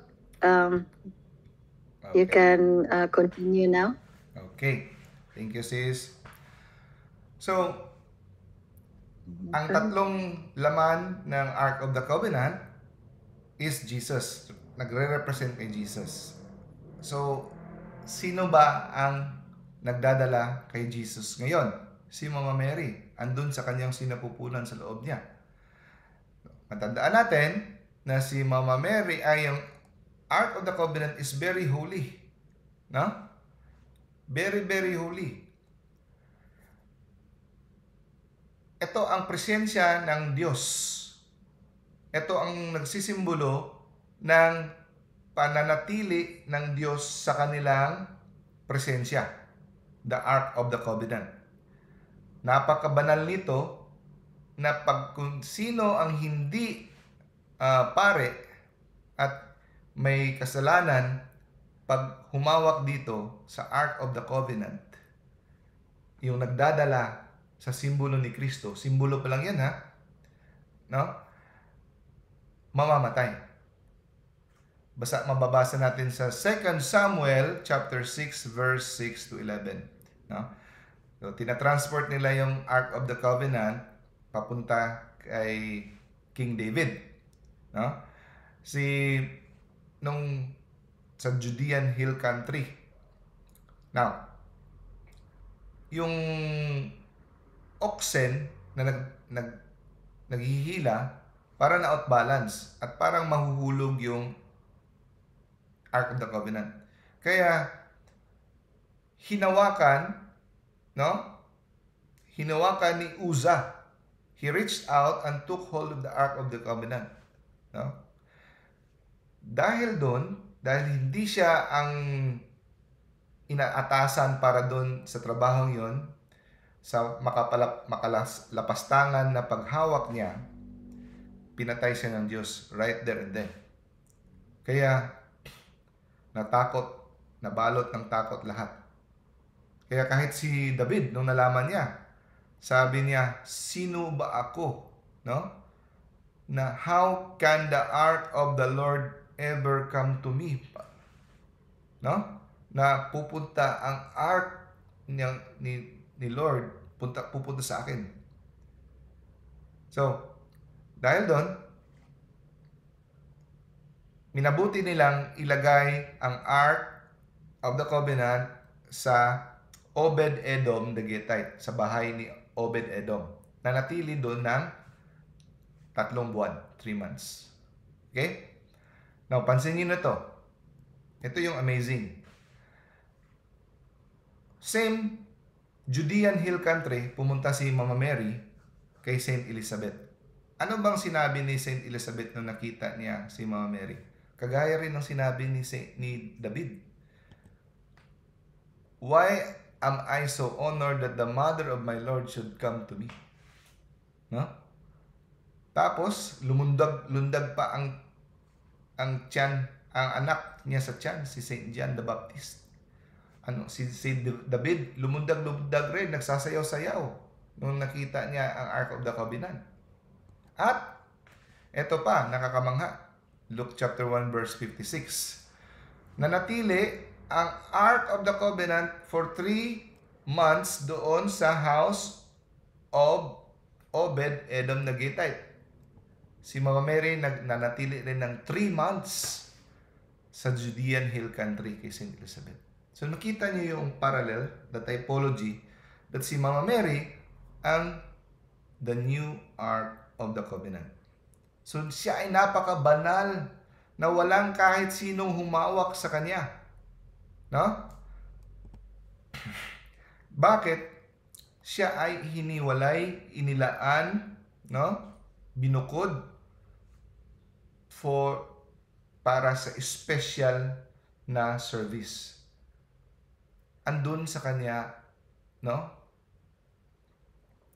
You can continue now. Okay. Thank you, sis. So, ang tatlong laman ng Ark of the Covenant is Jesus. Nagre-represent kay Jesus. So, sino ba ang nagdadala kay Jesus ngayon? Si Mama Mary. Andun sa kanyang sinapupunan sa loob niya. Matandaan natin na si Mama Mary ay yung Ark of the Covenant is very holy. No? Very, very holy. Ito ang presensya ng Diyos. Ito ang nagsisimbolo ng pananatili ng Diyos sa kanilang presensya. The Ark of the Covenant. Napakabanal nito na pag kung sino ang hindi pare at may kasalanan, pag humawak dito sa Ark of the Covenant, yung nagdadala sa simbolo ni Kristo, simbolo pa lang yan, ha? No? mamamatay. Mababasa natin sa 2 Samuel chapter 6 verse 6 to 11. No? So, tinatransport nila yung Ark of the Covenant papunta kay King David. No? Sa Judean Hill Country. Now, yung oxen na naghihila para na outbalance at parang mahuhulog yung Ark of the Covenant. Kaya hinawakan ni Uzzah. He reached out and took hold of the Ark of the Covenant. No? Dahil hindi siya ang inaatasan para doon sa trabahong yon, sa makalapastangan na paghawak niya, pinatay siya ng Diyos right there and then. Kaya nabalot ng takot lahat. Kaya kahit si David, nung nalaman niya, sabi niya, sino ba ako? No? Na how can the ark of the Lord ever come to me? No? Na pupunta ang ark ni Lord, pupunta sa akin. So, dahil doon, minabuti nilang ilagay ang Ark of the Covenant sa Obed-Edom the Gittite, sa bahay ni Obed-Edom. Nanatili doon ng 3 buwan, 3 months. Okay? Now, pansinin nyo na to. Ito yung amazing. Same Judean Hill Country, pumunta si Mama Mary kay Saint Elizabeth. Ano bang sinabi ni Saint Elizabeth nung nakita niya si Mama Mary? Kagaya rin ng sinabi ni David. Why am I so honored that the mother of my Lord should come to me? No? Tapos, lundag pa ang anak niya sa tiyan, si Saint John the Baptist. Si David, lumundag rin, nagsasayaw-sayaw nung nakita niya ang Ark of the Covenant. At, eto pa, nakakamangha. Luke chapter 1 verse 56. Nanatili ang Ark of the Covenant for 3 months doon sa house of Obed-Edom the Gittite. Si Mama Mary nanatili rin ng 3 months sa Judean Hill Country kay Saint Elizabeth. So nakita niyo yung parallel, the typology, that si Mama Mary ang the new Ark of the Covenant. So siya ay napakabanal na walang kahit sinong humawak sa kanya. No? Bakit? Siya ay hiniwalay, inilaan, no? Binukod para sa special na service. Andun sa kanya, no?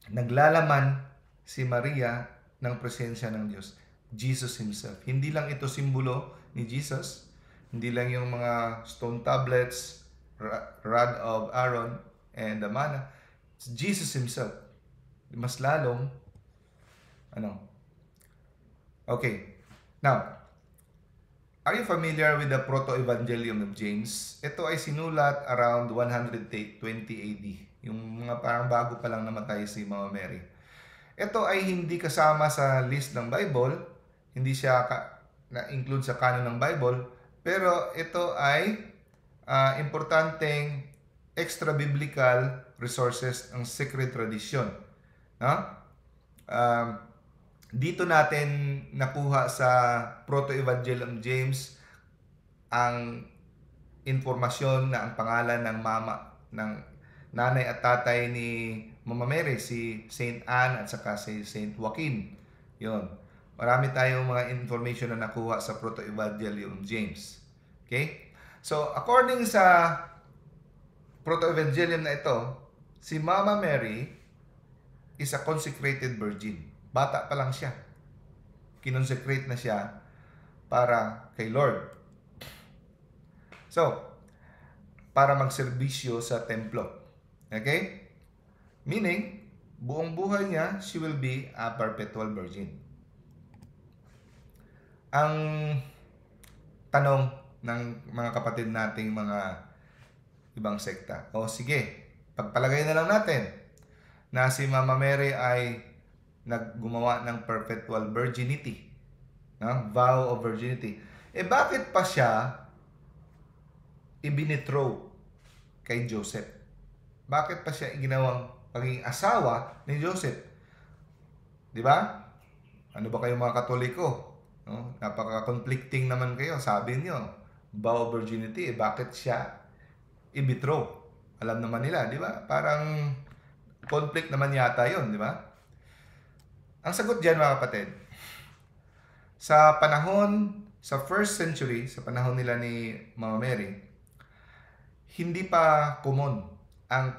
Naglalaman si Maria ng presensya ng Diyos. Jesus Himself. Hindi lang ito simbolo ni Jesus. Hindi lang yung mga stone tablets, rod of Aaron, and the manna. It's Jesus Himself. Mas lalong, Okay. Now, are you familiar with the Proto-Evangelium of James? Ito ay sinulat around 120 AD. Yung mga parang bago pa lang namatay si Mama Mary. Ito ay hindi kasama sa list ng Bible. Hindi siya na-include sa canon ng Bible. Pero ito ay importanteng extra-biblical resources ng sacred tradition. No? Dito natin nakuha sa Proto-Evangelium James ang informasyon na ang pangalan ng nanay at tatay ni Mama Mary, si Saint Anne at saka si Saint Joaquin. Yun. Marami tayong mga information na nakuha sa Proto-Evangelium James. Okay? So, according sa Proto-Evangelium na ito, si Mama Mary is a consecrated virgin. Bata pa lang siya. Kinonsecrate na siya para kay Lord. So, para magserbisyo sa templo. Okay? Meaning, buong buhay niya, she will be a perpetual virgin. ang tanong ng mga kapatid nating mga ibang sekta. O sige, pagpalagay na lang natin na si Mama Mary ay naggumawa ng perpetual virginity, no? Vow of virginity. Bakit pa siya ibinithrow kay Joseph? Bakit pa siya ginawang pagiging asawa ni Joseph? Di ba? Ano ba kayo mga Katoliko? No? Napaka-conflicting naman kayo. Sabi niyo, vow of virginity, bakit siya ibithrow? Alam naman nila, di ba? Parang conflict naman yata yun, di ba? Ang sagot dyan, mga kapatid, sa panahon, sa first century, sa panahon nila ni Mama Mary, hindi pa common ang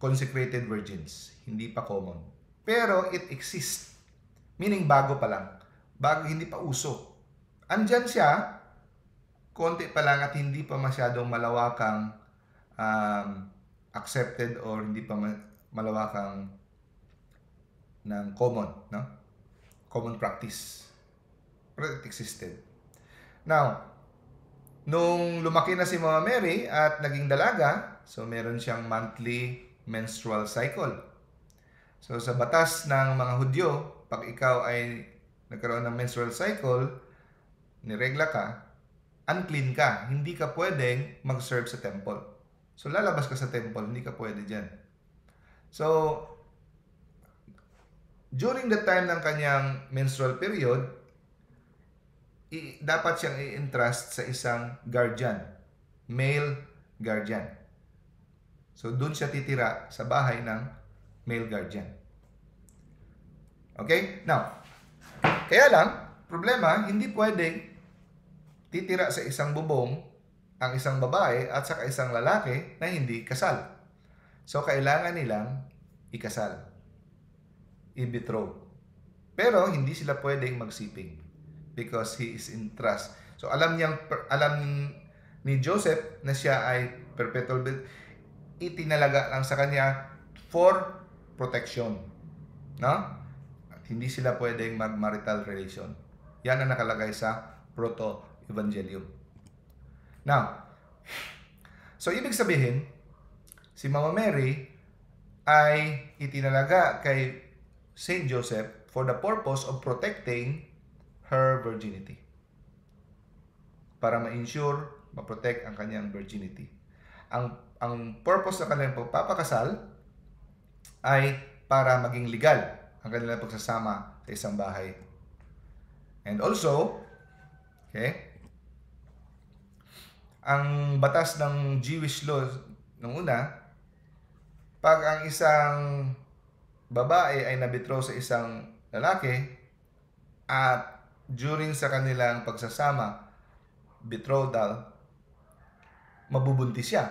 consecrated virgins. Hindi pa common. Pero it exists. Meaning bago pa lang. Bago, hindi pa uso. Andyan siya, konti pa lang at hindi pa masyadong malawakang accepted or hindi pa malawakang ng common, no? Common practice. Pero it existed. Now, nung lumaki na si Mama Mary at naging dalaga, so meron siyang monthly menstrual cycle. So sa batas ng mga Hudyo, pag ikaw ay nagkaroon ng menstrual cycle, niregla ka, unclean ka, hindi ka pwedeng mag-serve sa temple. So lalabas ka sa temple, hindi ka pwede dyan. So, during the time ng kanyang menstrual period, dapat siyang i-entrust sa isang guardian, male guardian. So, dun siya titira sa bahay ng male guardian. Okay? Now, kaya lang, problema, hindi pwedeng titira sa isang bubong ang isang babae at saka isang lalaki na hindi kasal. So, kailangan nilang ikasal. I-betroth. Pero, hindi sila pwedeng magsiping because he is in trust. So, alam ni Joseph na siya ay perpetual, itinalaga lang sa kanya for protection. No? At hindi sila pwedeng mag-marital relation. Yan ang nakalagay sa Proto-Evangelium. Now, so ibig sabihin, si Mama Mary ay itinalaga kay Saint Joseph for the purpose of protecting her virginity. Para ma-ensure, ma-protect ang kanyang virginity. Ang purpose ng kanilang pagpapakasal ay para maging legal ang kanilang pagsasama sa isang bahay. And also, okay, ang batas ng Jewish law nung una, pag ang isang babae ay nabithrow sa isang lalaki at during sa kanilang pagsasama, betrothal, mabubuntis siya.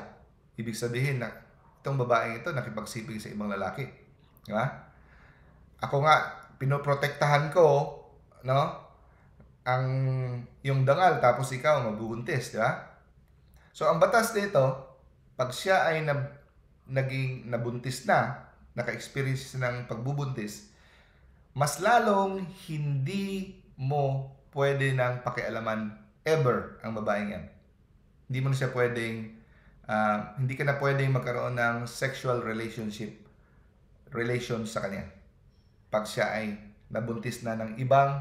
Ibig sabihin na itong babaeng ito nakipagsiping sa ibang lalaki. Di ba? Ako nga, pinoprotektahan ko, no? Yung dangal, tapos ikaw mabubuntis, di ba? So, ang batas dito, pag siya ay naging nabuntis na, naka-experience ng pagbubuntis, mas lalong hindi mo pwede nang pakialaman ever ang babaeng yan. Hindi mo na siya pwedeng, hindi ka na pwedeng magkaroon ng sexual relation sa kanya pag siya ay nabuntis na ng ibang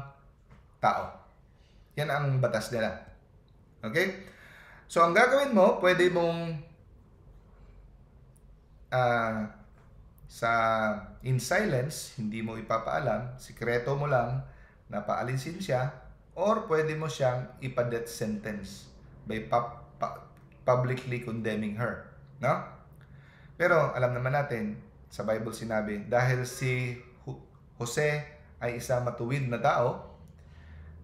tao. Yan ang batas nila. Okay? So, ang gagawin mo, pwede mong in silence, hindi mo ipapaalam, sikreto mo lang na paalisin siya, or pwede mo siyang ipa-death sentence by publicly condemning her. No? Pero, alam naman natin, sa Bible sinabi, dahil si Jose ay isang matuwid na tao,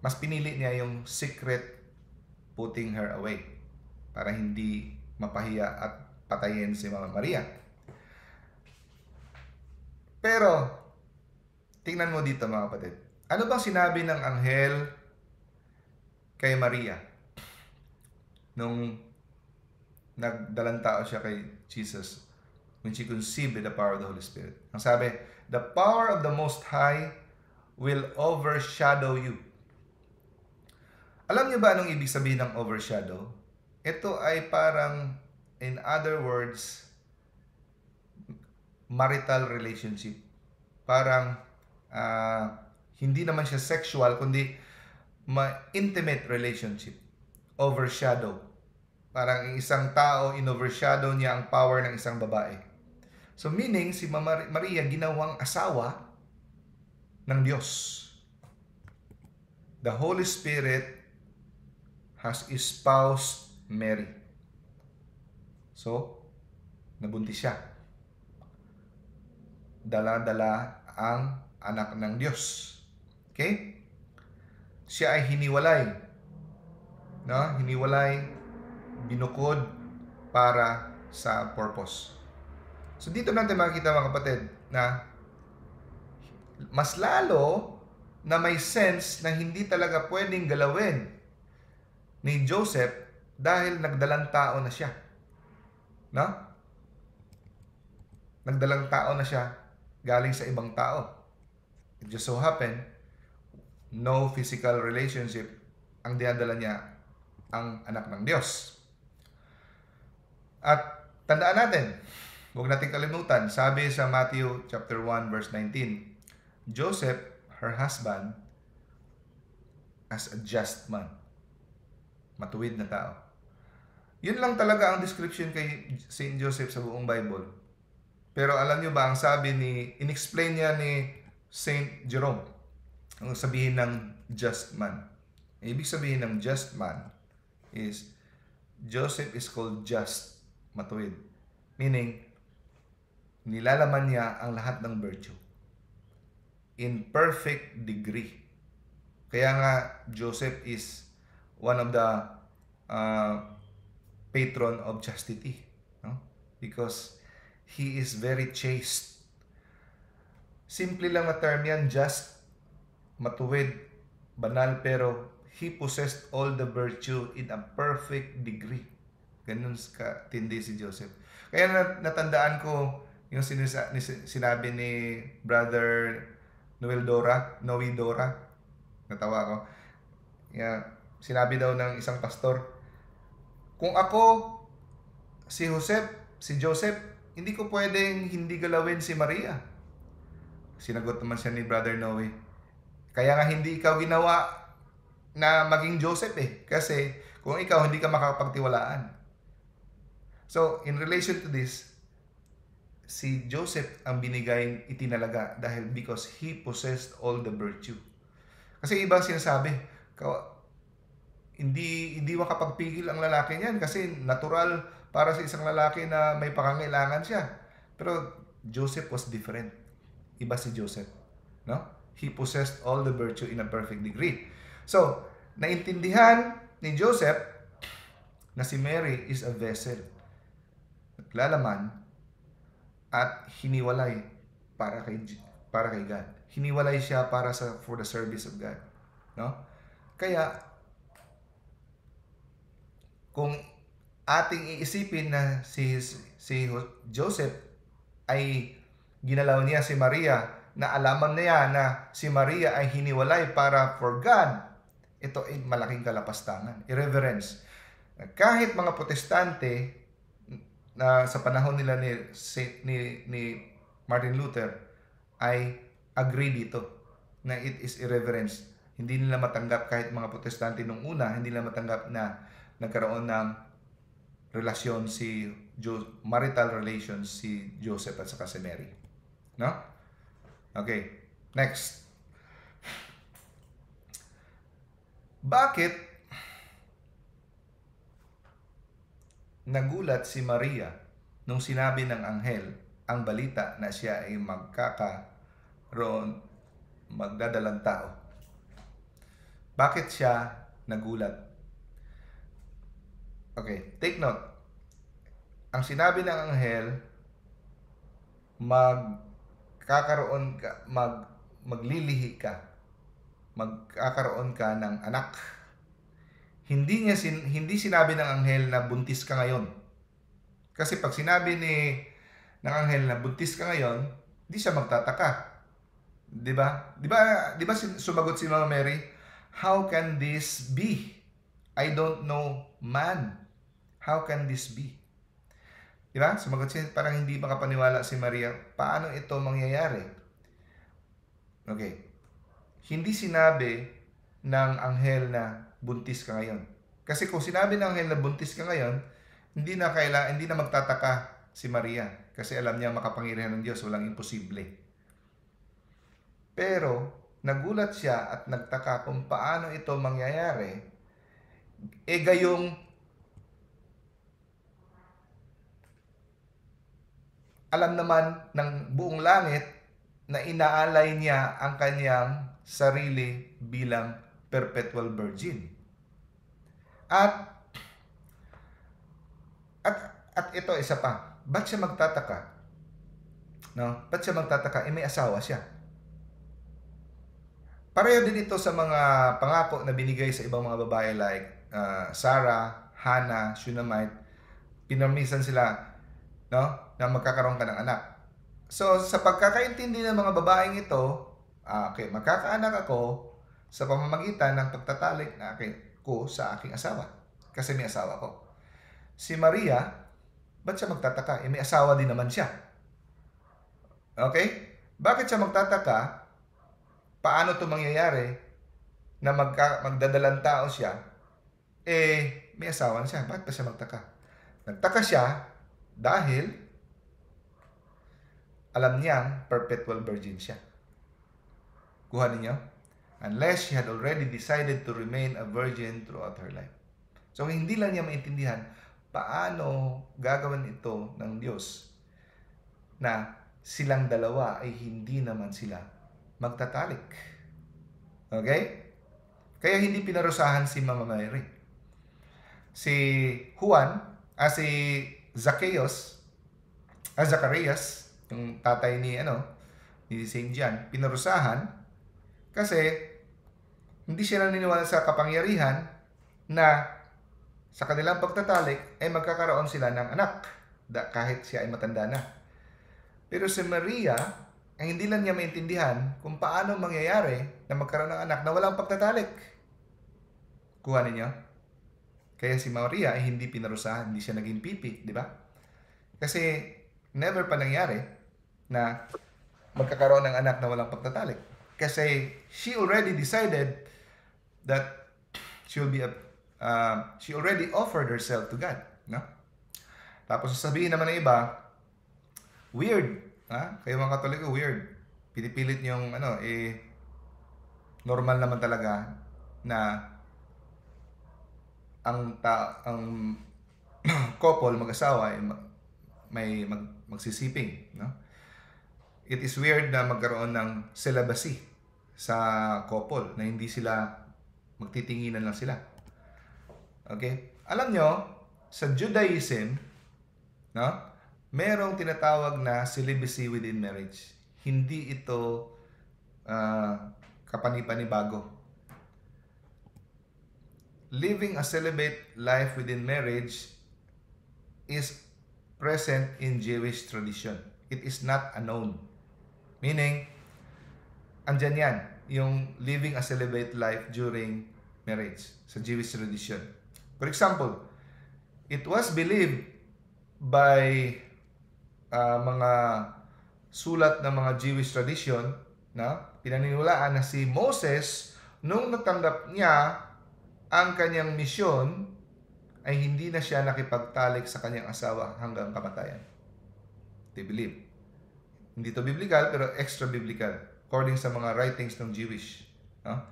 mas pinili niya yung secret putting her away para hindi mapahiya at patayin si Mama Maria. Pero, tingnan mo dito mga kapatid. Ano bang sinabi ng anghel kay Maria nung nagdalang tao siya kay Jesus when she conceived by the power of the Holy Spirit? Ang sabi, the power of the Most High will overshadow you. Alam niyo ba anong ibig sabihin ng overshadow? Ito ay parang, in other words, marital relationship. Parang hindi naman siya sexual, kundi intimate relationship. Overshadow. Parang isang tao, in-overshadow niya ang power ng isang babae. So meaning, si Maria ginawang asawa ng Diyos. The Holy Spirit has espoused Mary. So, nabuntis siya. Dala-dala ang anak ng Diyos. Okay? Siya ay hiniwalay. No? Hiniwalay, binukod para sa purpose. So, dito natin makikita mga kapatid na mas lalo na may sense na hindi talaga pwedeng galawin ni Joseph dahil nagdalang tao na siya. No? Nagdalang tao na siya galing sa ibang tao. It just so happened, no physical relationship ang dinadala niya ang anak ng Diyos. At tandaan natin, huwag natin kalimutan, sabi sa Matthew chapter 1 verse 19, Joseph, her husband, as a just man. Matuwid na tao. Yun lang talaga ang description kay Saint Joseph sa buong Bible. Pero alam nyo ba, ang sabi in-explain niya ni Saint Jerome, ang sabihin ng just man. Ibig sabihin ng just man is, Joseph is called just, matuwid. Meaning, nilalaman niya ang lahat ng virtue. In perfect degree. Kaya nga, Joseph is one of the patron of chastity, no? Because he is very chaste. Simple lang na term yan, just, matuwid, banal, pero he possessed all the virtue in a perfect degree. Ganun katindi si Joseph. Kaya natandaan ko yung sinabi ni Brother Noe Dora. Natawa ko. Sinabi daw ng isang pastor, kung ako, si Joseph, hindi ko pwedeng hindi galawin si Maria. Sinagot naman siya ni Brother Noe, kaya nga hindi ikaw ginawa na maging Joseph Kasi kung ikaw, hindi ka makakapagtiwalaan. So, in relation to this, si Joseph ang binigay itinalaga dahil because he possessed all the virtue. Kasi iba sinasabi, hindi makapagpigil ang lalaki niyan kasi natural para sa isang lalaki na may pangangailangan siya. Pero Joseph was different. Iba si Joseph, no? He possessed all the virtue in a perfect degree. So, naintindihan ni Joseph na si Mary is a vessel. Naglalaman at hiniwalay para kay God. Hiniwalay siya for the service of God, no? Kaya kung ating iisipin na si Joseph ay ginalaw niya si Maria, na alaman niya na si Maria ay hiniwalay for God, ito ay malaking kalapastangan, irreverence. Kahit mga Protestante na sa panahon nila ni Martin Luther ay agree dito na it is irreverence. Hindi nila matanggap, kahit mga Protestante nung una, hindi nila matanggap na nagkaroon ng relasyon marital relations si Joseph at saka si Mary. No? Okay, next. Bakit nagulat si Maria nung sinabi ng anghel ang balita na siya ay magdadalang tao? Bakit siya nagulat? Okay, take note. Ang sinabi ng anghel, maglilihi ka, magkakaroon ka ng anak. Hindi sinabi ng anghel na buntis ka ngayon. Kasi pag sinabi ng anghel na buntis ka ngayon, hindi siya magtataka. 'Di ba? 'Di ba sumagot si Mama Mary, how can this be? I don't know man. How can this be? Diba? Sumagot siya, parang hindi makapaniwala si Maria. Paano ito mangyayari? Okay. Hindi sinabi ng anghel na buntis ka ngayon. Kasi kung sinabi ng anghel na buntis ka ngayon, hindi na magtataka si Maria. Kasi alam niya makapangyarihan ng Diyos, walang imposible. Pero, nagulat siya at nagtaka kung paano ito mangyayari. Gayong alam naman ng buong langit na inaalay niya ang kanyang sarili bilang perpetual virgin. At ito isa pa. Ba't siya magtataka? No? Ba't siya magtataka? May asawa siya. Pareho din ito sa mga pangako na binigay sa ibang mga babae like Sarah, Hannah, Shunammite. Pinarmisan sila, no, na magkakaroon ka ng anak. So, sa pagkakaintindi ng mga babaeng ito, okay, magkakaanak ako sa pamamagitan ng pagtatalik na ko sa aking asawa. Kasi may asawa ko. Si Maria, ba't siya magtataka? May asawa din naman siya. Okay? Bakit siya magtataka? Paano ito mangyayari na magdadalang tao siya? May asawa na siya. Bakit pa siya magtaka? Nagtaka siya dahil alam niyang perpetual virgin siya. Kuha ninyo? Unless she had already decided to remain a virgin throughout her life. So, hindi lang niya maintindihan paano gagawin ito ng Diyos na silang dalawa ay hindi naman sila magtatalik. Okay? Kaya hindi pinarusahan si Mama Mary. Si si Zacarias, yung tatay ni St. John, pinarusahan kasi hindi siya naniniwala sa kapangyarihan na sa kanilang pagtatalik ay magkakaroon sila ng anak kahit siya ay matanda na. Pero si Maria ay hindi lang niya maintindihan kung paano mangyayari na magkaroon ng anak na walang pagtatalik. Kuha ninyo? Kaya si Maria ay hindi pinarusahan, hindi siya naging pipi, di ba? Kasi never pa nangyari na magkakaroon ng anak na walang pagtatalik. Kasi she already decided that she already offered herself to God, no? Tapos sasabihin naman ng iba, weird, kayo mga Katoliko, weird. Pinipilit niyong normal naman talaga na ang couple, mag-asawa ay may magsisiping, no? It is weird na magkaroon ng celibacy sa couple na hindi sila magtitinginan lang sila. Okay? Alam nyo, sa Judaism, no, merong tinatawag na celibacy within marriage. Hindi ito kapani-panibago. Living a celibate life within marriage is present in Jewish tradition. It is not unknown. Meaning, andyan yan, yung living a celibate life during marriage sa Jewish tradition. For example, it was believed by mga sulat ng mga Jewish tradition na pinaniniwalaan na si Moses, nung natanggap niya ang kanyang misyon, ay hindi na siya nakipagtalik sa kanyang asawa hanggang kamatayan. They believe. Hindi to biblical, pero extra biblical according sa mga writings ng Jewish. No?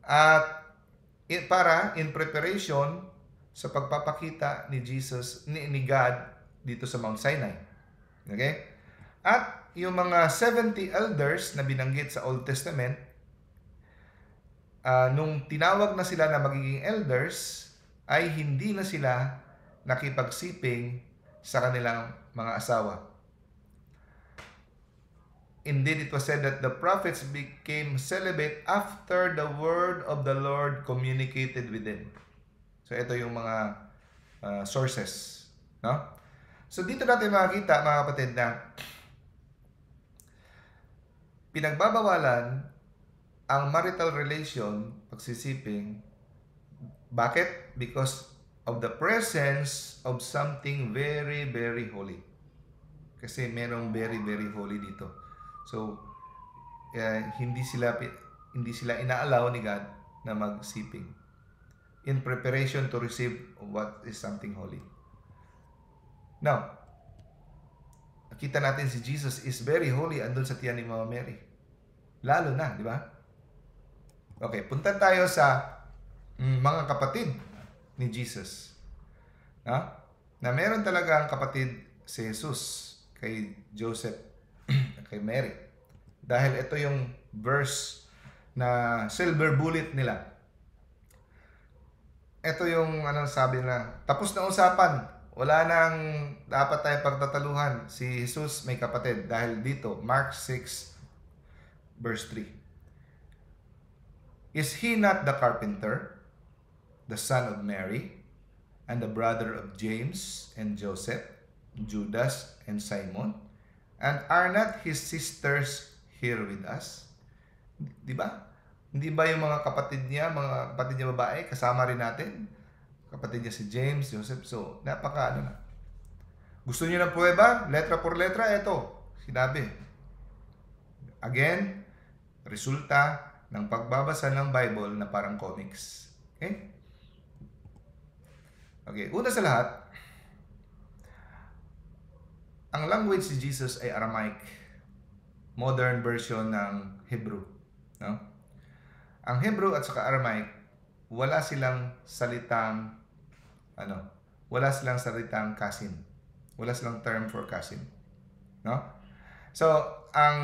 At para in preparation sa pagpapakita ni Jesus, ni God dito sa Mount Sinai. Okay? At yung mga 70 elders na binanggit sa Old Testament, nung tinawag na sila na magiging elders, ay hindi na sila nakipagsiping sa kanilang mga asawa. Indeed, it was said that the prophets became celibate after the word of the Lord communicated with them. So, ito yung mga sources. No? So, dito natin makikita, mga kapatid, na pinagbabawalan ang marital relation, pagsisiping, Bakit? Because of the presence of something very, very holy. Kasi merong very, very holy dito. So, hindi sila inaalaw ni God na magsiping in preparation to receive what is something holy. Now, nakita natin si Jesus is very holy andun sa tiyan ni Mama Mary. Lalo na, di ba? Okay, punta tayo sa mga kapatid ni Jesus. Na meron talagang kapatid si Jesus kay Joseph, kay Mary. Dahil ito yung verse na silver bullet nila. Ito yung sabi na, tapos na usapan, wala nang dapat tayong pagtataluhan. Si Jesus may kapatid. Dahil dito, Mark 6, verse 3. Is he not the carpenter, the son of Mary, and the brother of James and Joseph, Judas and Simon? And are not his sisters here with us? Di ba? Hindi ba yung mga kapatid niya babae, kasama rin natin? Kapatid niya si James, Joseph. So, napaka na. Gusto niyo ng pruweba? Letra por letra, ito. Sinabi. Again, resulta ng pagbabasa ng Bible na parang comics. Okay? Okay, una sa lahat, ang language ni Jesus ay Aramaic. Modern version ng Hebrew. No? Ang Hebrew at saka Aramaic, wala silang salitang cousin. Wala silang term for cousin. No? So, ang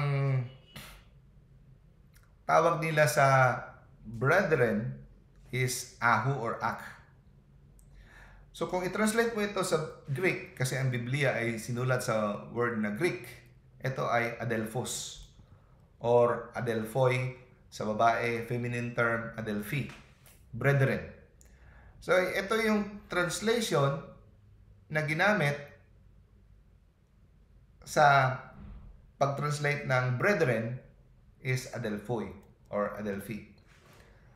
tawag nila sa brethren is ahu or ak. So, kung i-translate mo ito sa Greek, kasi ang Biblia ay sinulat sa word na Greek, ito ay adelphos or adelphoi sa babae, feminine term, adelphi, brethren. So, ito yung translation na ginamit sa pag-translate ng brethren is adelphoi or adelphi.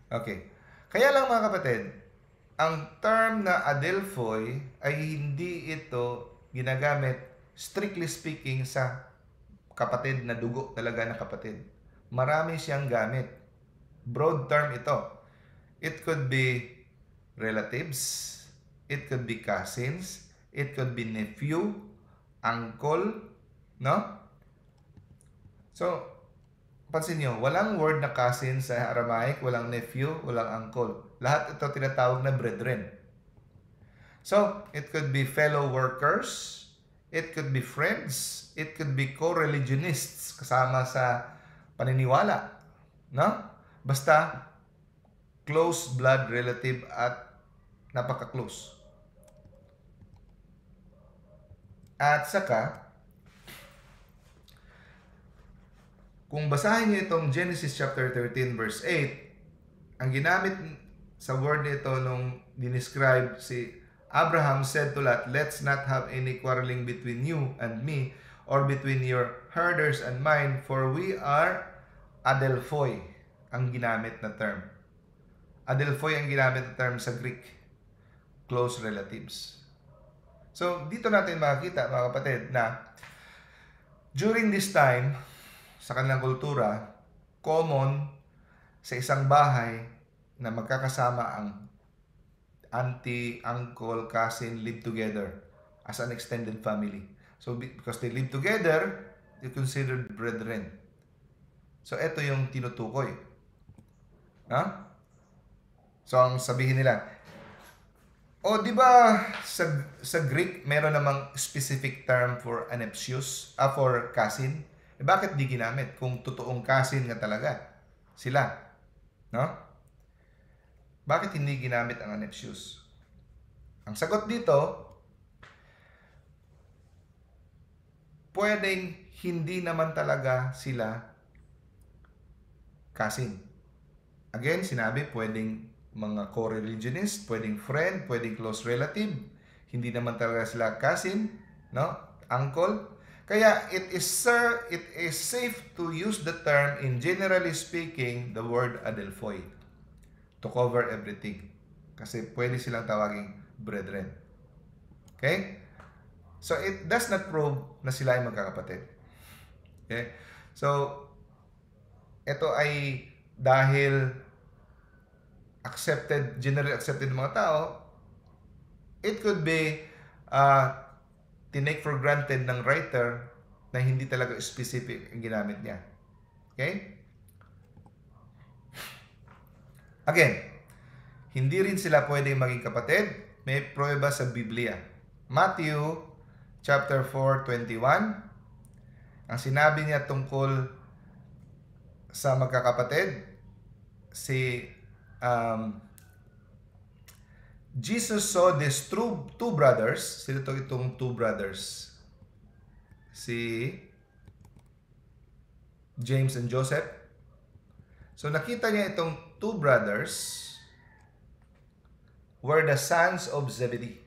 Okay. Kaya lang mga kapatid, ang term na adelphoi ay hindi ito ginagamit strictly speaking sa kapatid na dugo talaga na kapatid. Marami siyang gamit. Broad term ito. It could be relatives, it could be cousins, it could be nephew, uncle, no? So, pansin nyo, walang word na cousin sa Aramaic, walang nephew, walang uncle. Lahat ito tinatawag na brethren. So, it could be fellow workers, it could be friends, it could be co-religionists kasama sa paniniwala. No? Basta, close blood relative at napaka-close. At saka, kung basahin niyo itong Genesis chapter 13 verse 8, ang ginamit sa word nito nung dinescribe si Abraham said to Lot, let's not have any quarreling between you and me or between your herders and mine, for we are adelphoi ang ginamit na term. Adelphoi ang ginamit na term sa Greek. Close relatives. So, dito natin makikita, mga kapatid, na during this time, sa kanilang kultura, common sa isang bahay na magkakasama ang auntie, uncle, cousin live together as an extended family. So, because they live together, they're considered brethren. So, ito yung tinutukoy. So, ang sabihin nila, di ba sa Greek, meron namang specific term for anepsius, for cousin? Bakit di ginamit kung totoong cousin nga talaga sila? No? Bakit hindi ginamit ang anepsius? Ang sagot dito, pwedeng hindi naman talaga sila cousin. Again, sinabi, pwedeng mga co-religionist, pwedeng friend, pwedeng close relative. Hindi naman talaga sila cousin, no? Uncle. Kaya it is safe to use the term in generally speaking the word adelphoi to cover everything. Kasi pwede silang tawaging brethren. Okay? So, it does not prove na sila ay magkakapatid. Okay? So, ito ay dahil accepted, generally accepted ng mga tao, it could be tinake for granted ng writer na hindi talaga specific ang ginamit niya. Okay? Again, hindi rin sila pwedeng maging kapatid. May pruweba sa Biblia. Matthew chapter 4:21. Ang sinabi niya tungkol sa magkakapatid, Jesus saw these two brothers. Sino itong two brothers? Si James and Joseph. So nakita niya itong two brothers were the sons of Zebedee.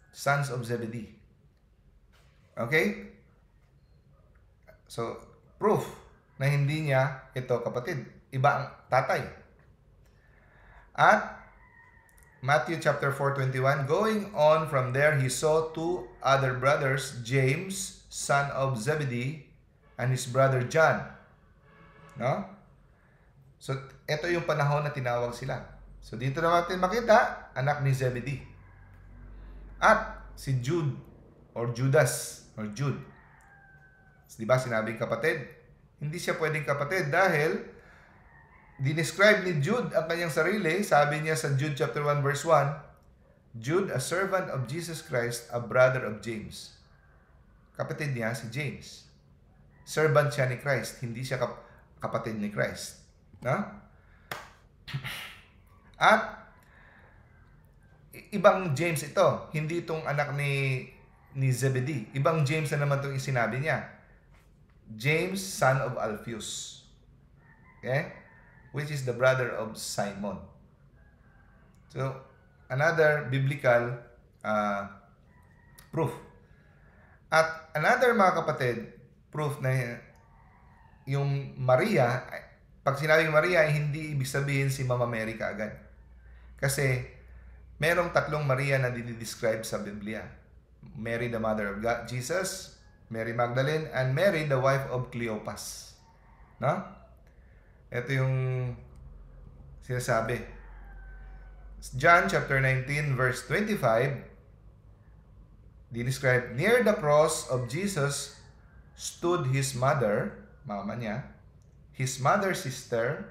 Sons of Zebedee. Okay? So, proof na hindi niya ito kapatid. Iba ang tatay. At Matthew chapter 4:21, going on from there, he saw two other brothers, James, son of Zebedee, and his brother John. No? So, ito yung panahon na tinawag sila. So, dito natin makita, anak ni Zebedee. At si Jude, or Judas, or Jude. Di ba sinabing kapatid? Hindi siya pwedeng kapatid dahil dinescribe ni Jude ang kanyang sarili. Sabi niya sa Jude chapter 1 verse 1, Jude, a servant of Jesus Christ, a brother of James. Kapatid niya si James. Servant siya ni Christ, hindi siya kapatid ni Christ. No? At ibang James ito, hindi itong anak ni Zebedee. Ibang James na naman itong sinabi niya. James, son of Alphaeus. Okay? Which is the brother of Simon. So, another biblical proof. At another mga kapatid, proof na yung Maria, pag sinabing Maria, hindi ibig sabihin si Mama Mary kaagad. Kasi, merong tatlong Maria na dinidescribe sa Biblia. Mary, the mother of God, Jesus, Mary Magdalene, and Mary, the wife of Cleopas. No? Ito yung sinasabi. John chapter 19 verse 25, describe, near the cross of Jesus stood his mother, mama niya, his mother's sister,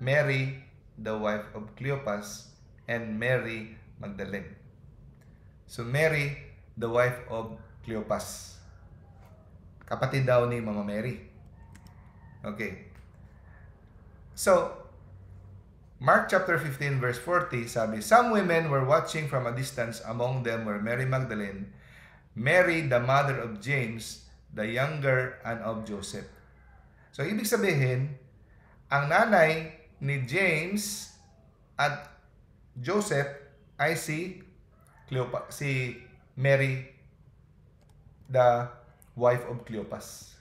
Mary, the wife of Cleopas, and Mary Magdalene. So Mary, the wife of Cleopas. Kapatid daw ni Mama Mary. Okay. So, Mark chapter 15 verse 40 sabi, some women were watching from a distance. Among them were Mary Magdalene, Mary the mother of James, the younger, and of Joseph. So, ibig sabihin, ang nanay ni James at Joseph ay si Mary, the wife of Cleopas.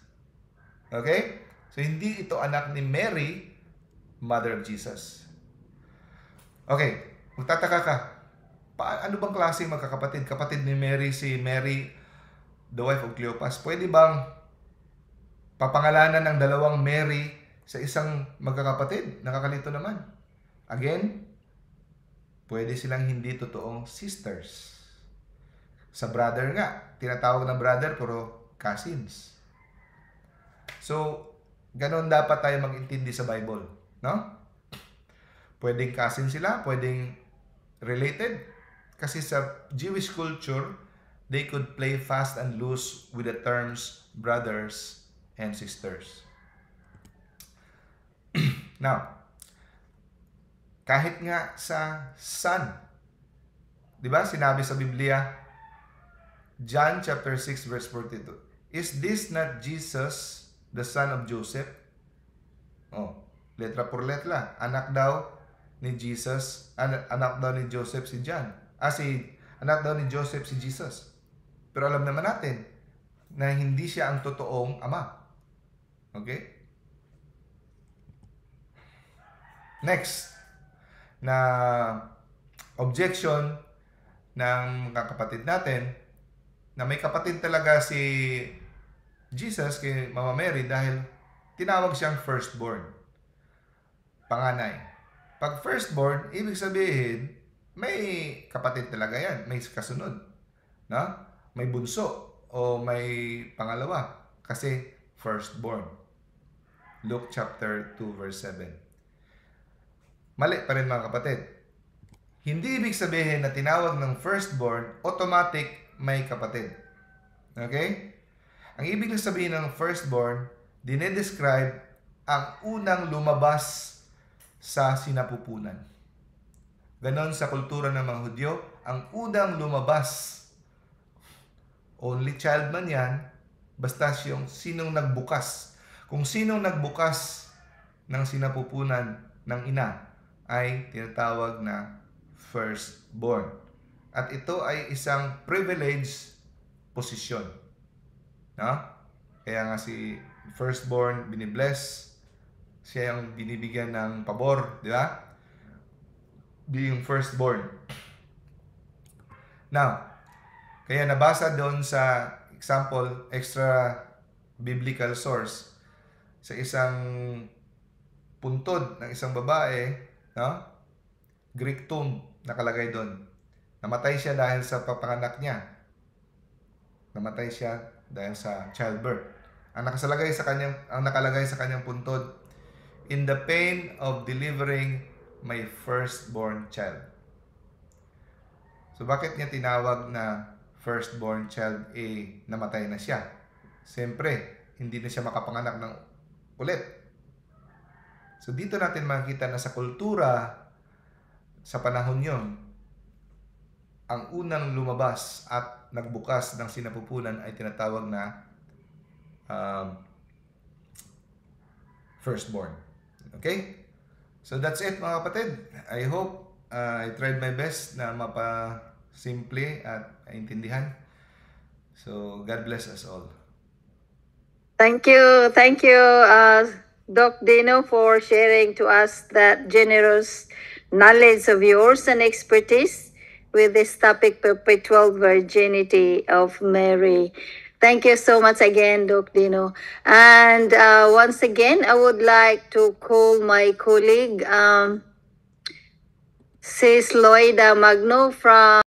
Okay? So, hindi ito anak ni Mary, mother of Jesus. Okay, magtataka ka. Ano bang klaseng magkakapatid? Kapatid ni Mary, si Mary, the wife of Cleopas. Pwede bang papangalanan ng dalawang Mary sa isang magkakapatid? Nakakalito naman. Again, pwede silang hindi totoong sisters. Sa brother nga, tinatawag na brother pero cousins. So, ganon dapat tayo mag-intindi sa Bible, no? Pwedeng cousin sila, pwedeng related. Kasi sa Jewish culture, they could play fast and loose with the terms brothers and sisters. Now, kahit nga sa son, di ba sinabi sa Biblia, John chapter 6 verse 42, is this not Jesus, the son of Joseph? Oh, letra por letra. Anak daw ni Jesus, anak daw ni Joseph si John. Anak daw ni Joseph si Jesus. Pero alam naman natin na hindi siya ang totoong ama. Okay? Next. na objection ng mga kapatid natin na may kapatid talaga si Jesus kay Mama Mary dahil tinawag siyang firstborn, panganay. Pag firstborn, ibig sabihin may kapatid talaga yan, may kasunod, no? May bunso o may pangalawa kasi firstborn. Luke chapter 2 verse 7. Mali pa rin mga kapatid. Hindi ibig sabihin na tinawag ng firstborn, automatic may kapatid. Okay? Ang ibig sabihin ng firstborn, dinedescribe ang unang lumabas sa sinapupunan. Ganon sa kultura ng mga Hudyo, ang unang lumabas, only child man yan, basta yung sinong nagbukas. Kung sinong nagbukas ng sinapupunan ng ina ay tinatawag na firstborn. At ito ay isang privileged posisyon. No? Kaya nga si firstborn binibless, siya yung binibigyan ng pabor, di ba? Being firstborn. Now, kaya nabasa doon sa example, extra biblical source, sa isang puntod ng isang babae, no? Greek tomb nakalagay doon. Namatay siya dahil sa papanganak niya. Namatay siya dahil sa childbirth. Ang nakalagay sa kanyang puntod, in the pain of delivering my firstborn child. So bakit niya tinawag na firstborn child namatay na siya? Siyempre, hindi na siya makapanganak ng ulit. So dito natin makikita na sa kultura sa panahon yon, ang unang lumabas at nagbukas ng sinapupunan ay tinatawag na firstborn. Okay? So that's it mga kapatid. I hope I tried my best na mapa-simple at intindihan. So God bless us all. Thank you, Doc Dino, for sharing to us that generous knowledge of yours and expertise with this topic, perpetual virginity of Mary. Thank you so much again, Doc Dino. And once again, I would like to call my colleague, Sis Loida Magno from